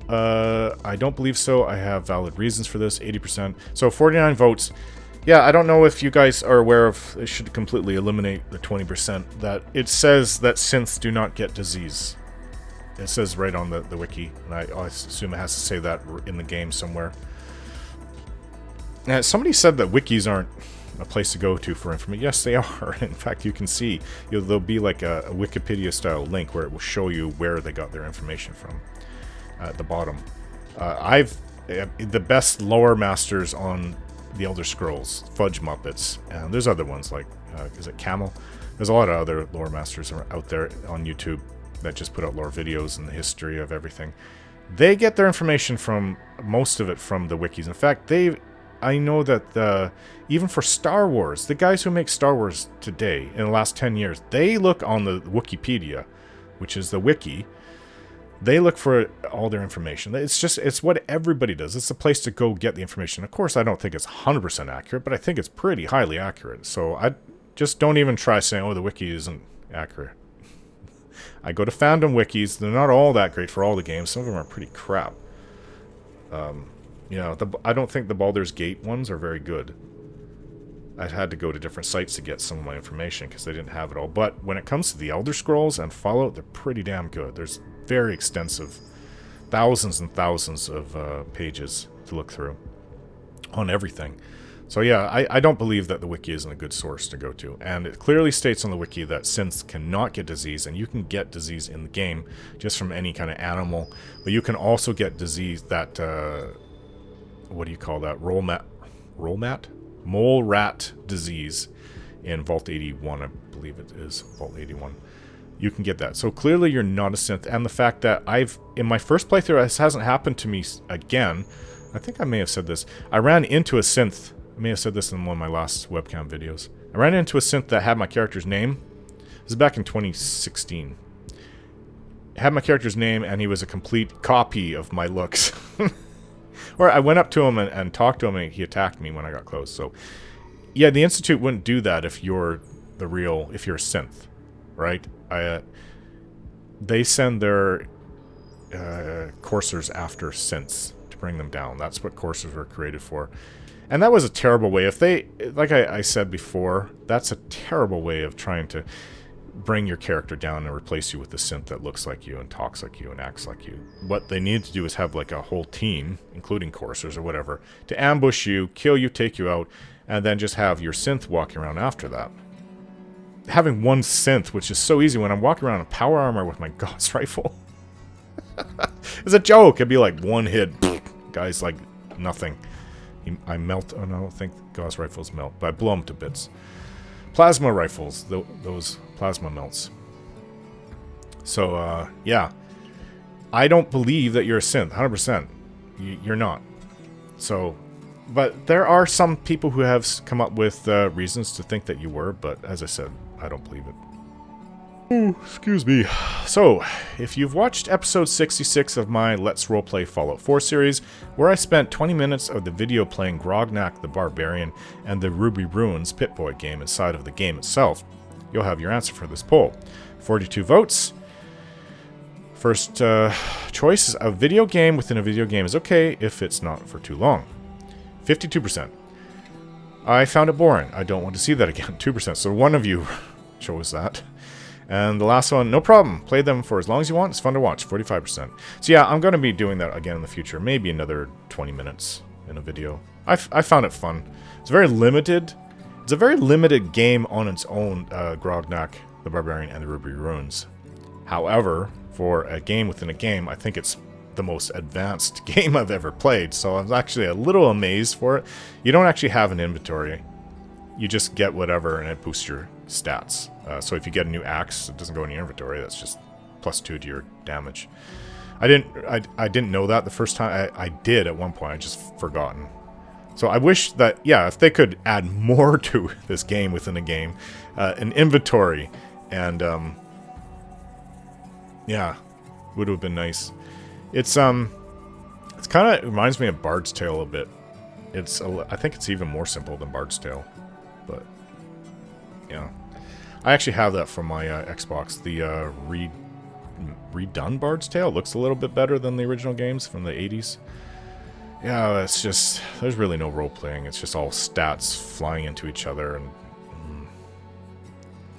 I don't believe so. I have valid reasons for this. 80%. So 49 votes. Yeah, I don't know if you guys are aware of, it should completely eliminate the 20%, that it says that synths do not get disease. It says right on the wiki, and I assume it has to say that in the game somewhere. Now, somebody said that wikis aren't a place to go to for information. Yes, they are. In fact, you can see, there'll be like a Wikipedia-style link where it will show you where they got their information from at the bottom. The best lore masters on the Elder Scrolls, Fudge Muppets, and there's other ones like, is it Camel? There's a lot of other lore masters out there on YouTube that just put out lore videos and the history of everything. They get their information from, most of it from the wikis. In fact, I know that even for Star Wars, the guys who make Star Wars today, in the last 10 years, they look on the Wikipedia, which is the wiki. They look for all their information. It's what everybody does. It's a place to go get the information. Of course, I don't think it's 100% accurate, but I think it's pretty highly accurate. So I just don't even try saying, oh, the wiki isn't accurate. I go to fandom wikis. They're not all that great for all the games. Some of them are pretty crap. I don't think the Baldur's Gate ones are very good. I'd had to go to different sites to get some of my information because they didn't have it all. But when it comes to the Elder Scrolls and Fallout, they're pretty damn good. There's very extensive, thousands and thousands of pages to look through on everything. So yeah, I don't believe that the wiki isn't a good source to go to. And it clearly states on the wiki that synths cannot get disease, and you can get disease in the game just from any kind of animal. But you can also get disease that, what do you call that? Mole rat disease in Vault 81, I believe it is, Vault 81. You can get that. So clearly you're not a synth, and the fact that in my first playthrough, this hasn't happened to me again. I think I may have said this. I ran into a synth. I may have said this in one of my last webcam videos. I ran into a synth that had my character's name. This is back in 2016. It had my character's name, and he was a complete copy of my looks. Or I went up to him and talked to him, and he attacked me when I got close. So, yeah, the Institute wouldn't do that if you're a synth, right? They send their coursers after synths to bring them down. That's what coursers were created for. And that was a terrible way. If they, like I said before, that's a terrible way of trying to bring your character down and replace you with a synth that looks like you and talks like you and acts like you. What they need to do is have like a whole team, including coursers or whatever, to ambush you, kill you, take you out, and then just have your synth walking around after that. Having one synth, which is so easy when I'm walking around in power armor with my Gauss rifle. It's a joke. It'd be like one hit. Guy's like nothing. I melt. Oh no, I don't think Gauss rifles melt, but I blow them to bits. Plasma rifles, those plasma melts. So, yeah. I don't believe that you're a synth, 100%. You're not. So, but there are some people who have come up with reasons to think that you were, but as I said, I don't believe it. Oh, excuse me. So, if you've watched episode 66 of my Let's Roleplay Fallout 4 series, where I spent 20 minutes of the video playing Grognak the Barbarian and the Ruby Ruins Pip-Boy game inside of the game itself, you'll have your answer for this poll. 42 votes. First choice is a video game within a video game is okay if it's not for too long. 52%. I found it boring. I don't want to see that again. 2%. So one of you chose that. And the last one, no problem. Play them for as long as you want. It's fun to watch. 45%. So yeah, I'm going to be doing that again in the future. Maybe another 20 minutes in a video. I found it fun. It's very limited. It's a very limited game on its own, Grognak the Barbarian and the Ruby Ruins. However, for a game within a game, I think it's the most advanced game I've ever played. So I'm actually a little amazed for it. You don't actually have an inventory. You just get whatever and it boosts your stats. So if you get a new axe, it doesn't go in your inventory. That's just +2 to your damage. I didn't know that the first time. I did at one point. I just forgotten. So I wish that, yeah, if they could add more to this game within a game, an inventory, and yeah, would have been nice. It's kind of reminds me of Bard's Tale a bit. I think it's even more simple than Bard's Tale, but yeah. I actually have that from my Xbox. The redone Bard's Tale looks a little bit better than the original games from the 80s. Yeah, it's just, there's really no role-playing. It's just all stats flying into each other. And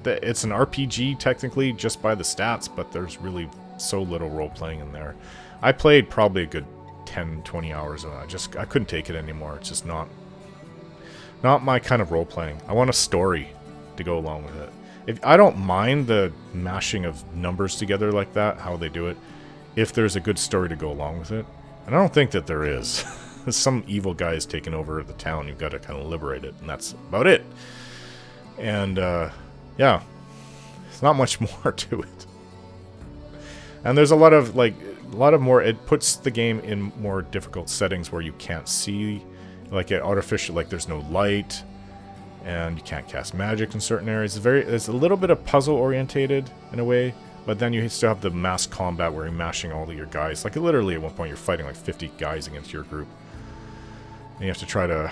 it's an RPG, technically, just by the stats, but there's really so little role-playing in there. I played probably a good 10, 20 hours of it. I couldn't take it anymore. It's just not my kind of role-playing. I want a story to go along with it. I don't mind the mashing of numbers together like that, how they do it, if there's a good story to go along with it. And I don't think that there is. Some evil guy is taking over the town. You've got to kind of liberate it, and that's about it. And, yeah, there's not much more to it. And there's a lot of more, it puts the game in more difficult settings where you can't see Like artificial, like there's no light, and you can't cast magic in certain areas. It's a little bit of puzzle orientated in a way, but then you still have the mass combat where you're mashing all of your guys. Like literally at one point you're fighting like 50 guys against your group, and you have to try to,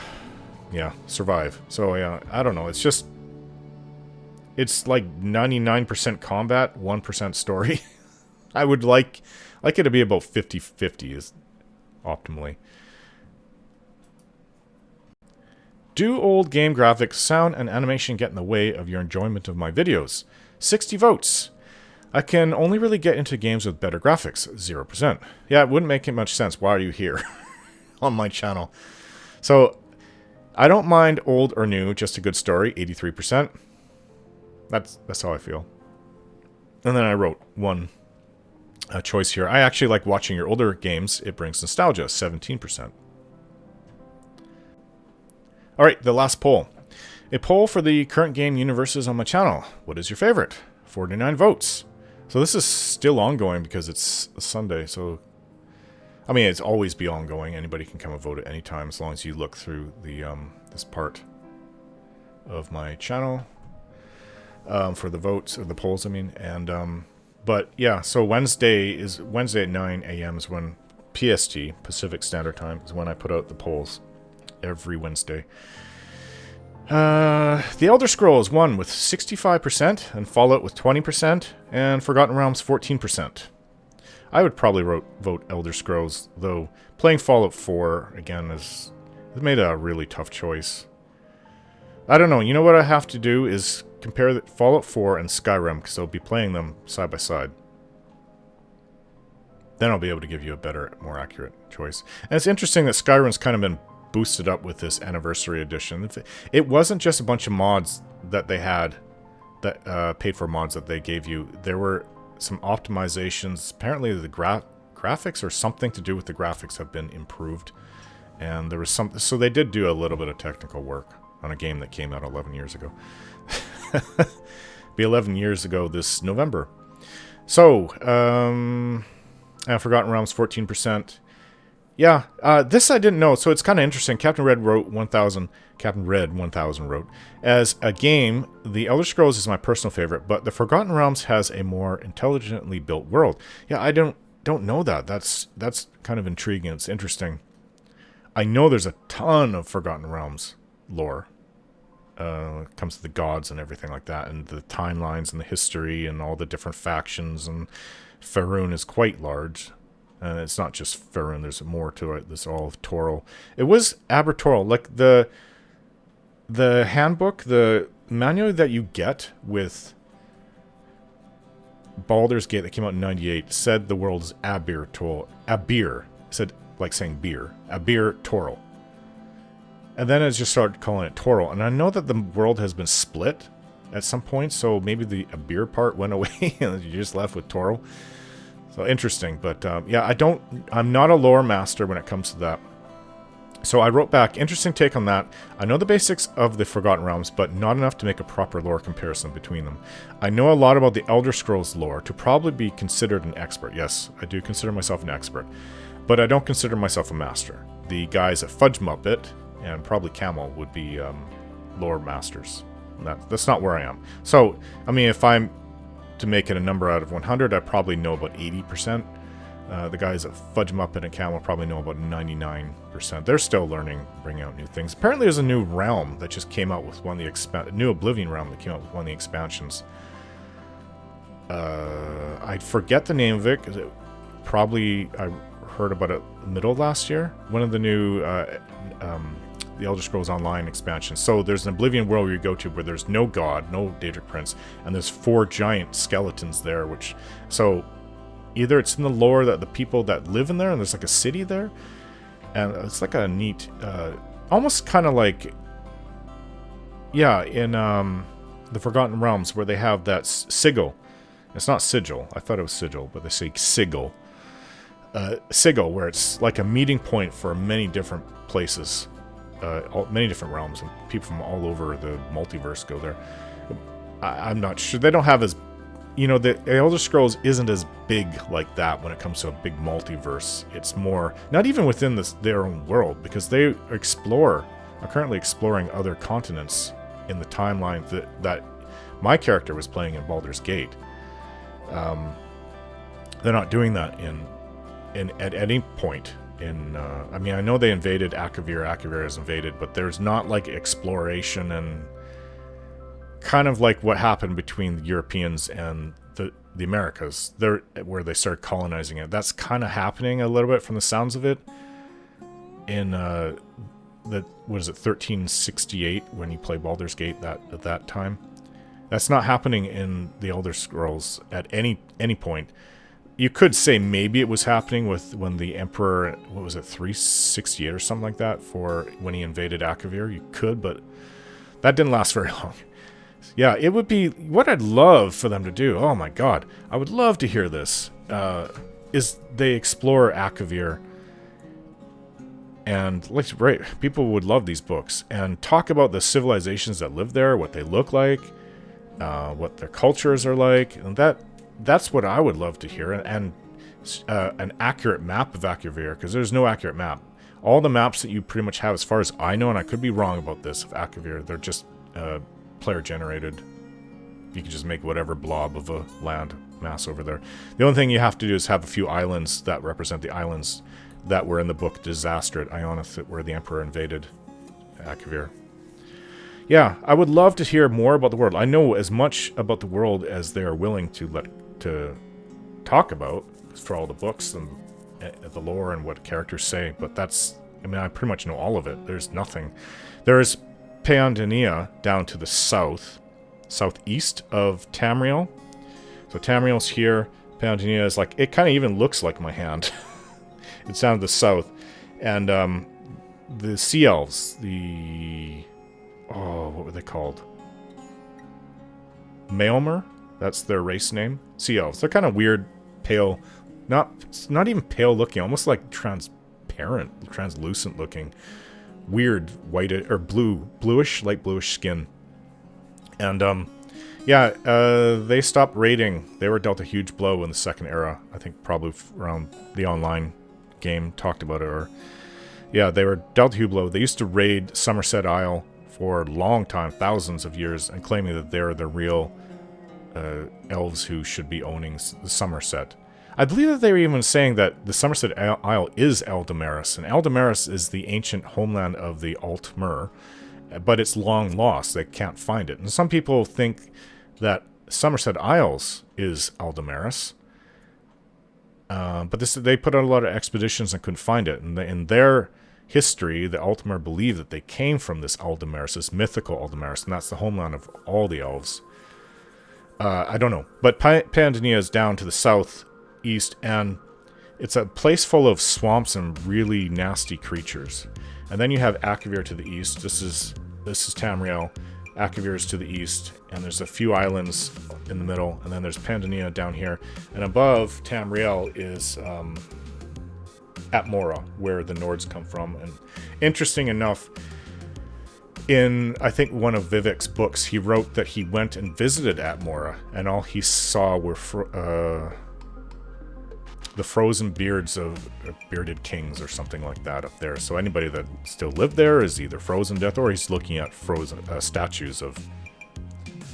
yeah, survive. So yeah, I don't know. It's just, it's like 99% combat, 1% story. I would like it to be about 50-50 is optimally. Do old game graphics, sound, and animation get in the way of your enjoyment of my videos? 60 votes. I can only really get into games with better graphics, 0%. Yeah, it wouldn't make it much sense. Why are you here on my channel? So, I don't mind old or new, just a good story, 83%. That's how I feel. And then I wrote one choice here. I actually like watching your older games. It brings nostalgia, 17%. Alright, the last poll. A poll for the current game universes on my channel. What is your favorite? 49 votes. So this is still ongoing because it's a Sunday, so... I mean, it's always be ongoing. Anybody can come and vote at any time as long as you look through the this part of my channel for the votes, or the polls, I mean. And, but yeah, so Wednesday at 9 a.m. is when PST, Pacific Standard Time, is when I put out the polls. Every Wednesday. The Elder Scrolls won with 65%, and Fallout with 20%, and Forgotten Realms 14%. I would probably vote Elder Scrolls, though playing Fallout 4, again, has made a really tough choice. I don't know, you know what I have to do is compare Fallout 4 and Skyrim, because I'll be playing them side by side. Then I'll be able to give you a better, more accurate choice. And it's interesting that Skyrim's kind of been boosted up with this anniversary edition. It wasn't just a bunch of mods that they had, that paid for mods that they gave you. There were some optimizations. Apparently the graphics, or something to do with the graphics, have been improved. And there was some, so they did do a little bit of technical work on a game that came out 11 years ago. Be 11 years ago this November. So, Forgotten Realms 14%. Yeah, this I didn't know, so it's kind of interesting. Captain Red 1000 wrote, as a game, The Elder Scrolls is my personal favorite, but The Forgotten Realms has a more intelligently built world. Yeah, I don't know that. That's kind of intriguing. It's interesting. I know there's a ton of Forgotten Realms lore. It comes to the gods and everything like that, and the timelines and the history and all the different factions, and Faerun is quite large. And it's not just Faerun, there's more to it. There's all of Toril. It was Abertoril. Like the handbook, the manual that you get with Baldur's Gate that came out in 98 said the world is Abertoril. Abir. Said, like saying beer. Abertoril. And then it just started calling it Toril. And I know that the world has been split at some point, so maybe the Abir part went away and you're just left with Toril. So interesting, but yeah, I'm not a lore master when it comes to that. So I wrote back, interesting take on that. I know the basics of the Forgotten Realms, but not enough to make a proper lore comparison between them. I know a lot about the Elder Scrolls lore to probably be considered an expert. Yes, I do consider myself an expert, but I don't consider myself a master. The guys at Fudge Muppet and probably Camel would be lore masters. That's not where I am. So, I mean, if I'm to make it a number out of 100, I probably know about 80%. The guys at Fudge Muppet and Camel probably know about 99%. They're still learning, bringing out new things. Apparently there's a new realm that just came out with one of the new Oblivion realm that came out with one of the expansions. I forget the name of it, because I heard about it middle of last year. One of the new the Elder Scrolls Online expansion. So there's an Oblivion world where you go to where there's no god, no Daedric Prince, and there's 4 giant skeletons there, which... So either it's in the lore that the people that live in there, and there's like a city there, and it's like a neat... almost kind of like... Yeah, in the Forgotten Realms, where they have that sigil. It's not sigil. I thought it was sigil, but they say sigil. Sigil, where it's like a meeting point for many different places. Many different realms, and people from all over the multiverse go there. I'm not sure. They don't have as you know, the Elder Scrolls isn't as big like that when it comes to a big multiverse. It's more, not even within their own world, because they are currently exploring other continents in the timeline that my character was playing in Baldur's Gate. They're not doing that at any point in. I mean, I know they invaded Akavir. Akavir is invaded, but there's not like exploration and kind of like what happened between the Europeans and the Americas. There, where they started colonizing it. That's kind of happening a little bit from the sounds of it. In what is it, 1368, when you play Baldur's Gate at that time. That's not happening in the Elder Scrolls at any point. You could say maybe it was happening when the Emperor, what was it, 368 or something like that, for when he invaded Akavir. You could, but that didn't last very long. Yeah, it would be what I'd love for them to do. Oh my god, I would love to hear this. Is they explore Akavir, and right, people would love these books and talk about the civilizations that live there, what they look like, what their cultures are like, and that's what I would love to hear. And an accurate map of Akavir, because there's no accurate map. All the maps that you pretty much have, as far as I know, and I could be wrong about this, of Akavir, they're just player generated. You can just make whatever blob of a land mass over there. The only thing you have to do is have a few islands that represent the islands that were in the book Disaster at Ionith, where the Emperor invaded Akavir. Yeah, I would love to hear more about the world. I know as much about the world as they are willing to talk about for all the books and the lore and what characters say, but I pretty much know all of it. There's nothing. There's Peondinia down to the southeast of Tamriel. So Tamriel's here. Peondinia is like, it kind of even looks like my hand. It's down to the south. And the Sea Elves, what were they called? Maelmer? That's their race name. Sea Elves. They're kind of weird, pale, not even pale looking, almost like transparent, translucent looking. Weird white or bluish, light bluish skin. And they stopped raiding. They were dealt a huge blow in the Second Era. I think probably around the online game talked about it. They were dealt a huge blow. They used to raid Somerset Isle for a long time, thousands of years, and claiming that they're the real elves who should be owning the Somerset. I believe that they were even saying that the Somerset Isle is Eldamaris, and Eldamaris is the ancient homeland of the Altmer, but it's long lost. They can't find it. And some people think that Somerset Isles is Eldamaris, but they put out a lot of expeditions and couldn't find it. And in their history, the Altmer believe that they came from this Eldamaris, this mythical Eldamaris, and that's the homeland of all the elves. I don't know. But Peondinia is down to the southeast, and it's a place full of swamps and really nasty creatures. And then you have Akavir to the east. This is Tamriel. Akavir is to the east, and there's a few islands in the middle, and then there's Peondinia down here. And above Tamriel is Atmora, where the Nords come from. And interesting enough, in, I think, one of Vivek's books, he wrote that he went and visited Atmora, and all he saw were the frozen beards of bearded kings or something like that up there. So anybody that still lived there is either frozen to death, or he's looking at frozen statues of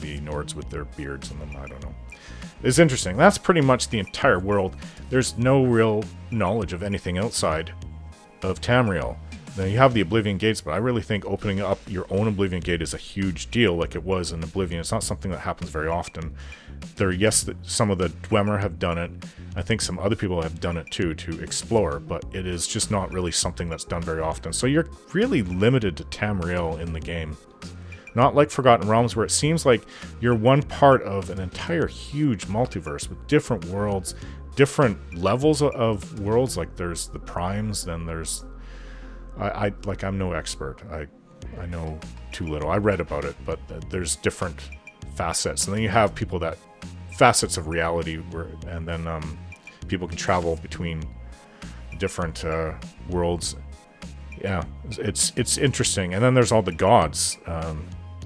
the Nords with their beards in them. I don't know. It's interesting. That's pretty much the entire world. There's no real knowledge of anything outside of Tamriel. Now, you have the Oblivion Gates, but I really think opening up your own Oblivion Gate is a huge deal, like it was in Oblivion. It's not something that happens very often. Some of the Dwemer have done it. I think some other people have done it too, to explore, but it is just not really something that's done very often. So you're really limited to Tamriel in the game. Not like Forgotten Realms, where it seems like you're one part of an entire huge multiverse with different worlds, different levels of worlds. Like there's the primes, then there's... I'm no expert. I know too little. I read about it, but there's different facets. And then you have facets of reality, and then people can travel between different worlds. Yeah, it's interesting. And then there's all the gods.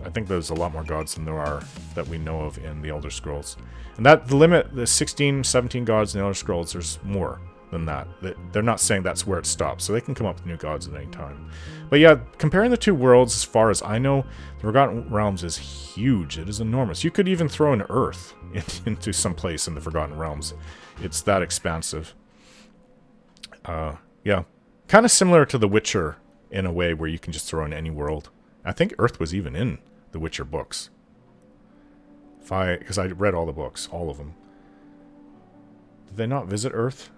I think there's a lot more gods than there are that we know of in the Elder Scrolls. And that the limit, the 16, 17 gods in the Elder Scrolls, there's more than that. They're not saying that's where it stops, so they can come up with new gods at any time. But yeah, comparing the two worlds, as far as I know, the Forgotten Realms is huge. It is enormous. You could even throw an Earth into some place in the Forgotten Realms. It's that expansive. Yeah, kind of similar to The Witcher in a way where you can just throw in any world. I think Earth was even in The Witcher books. Because I read all the books, all of them. Did they not visit Earth?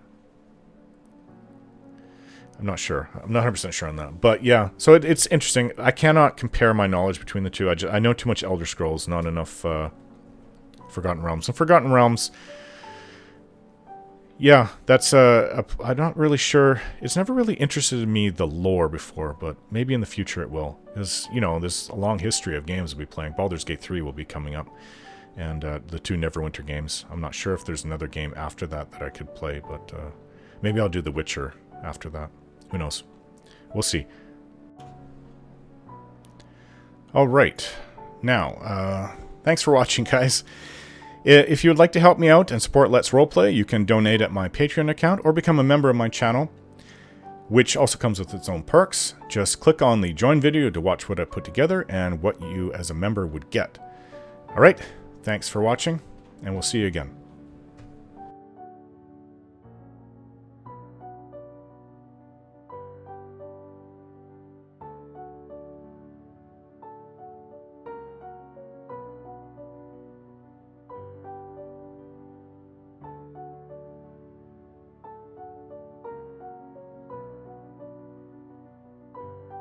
I'm not sure. I'm not 100% sure on that. But yeah, so it's interesting. I cannot compare my knowledge between the two. I know too much Elder Scrolls, not enough Forgotten Realms. And Forgotten Realms, yeah, that's I'm not really sure. It's never really interested in me, the lore, before, but maybe in the future it will. Because, you know, there's a long history of games we'll be playing. Baldur's Gate 3 will be coming up. And the 2 Neverwinter games. I'm not sure if there's another game after that I could play, but maybe I'll do The Witcher after that. Who knows? We'll see. Alright. Now, thanks for watching, guys. If you would like to help me out and support Let's Roleplay, you can donate at my Patreon account or become a member of my channel, which also comes with its own perks. Just click on the join video to watch what I put together and what you as a member would get. Alright, thanks for watching, and we'll see you again.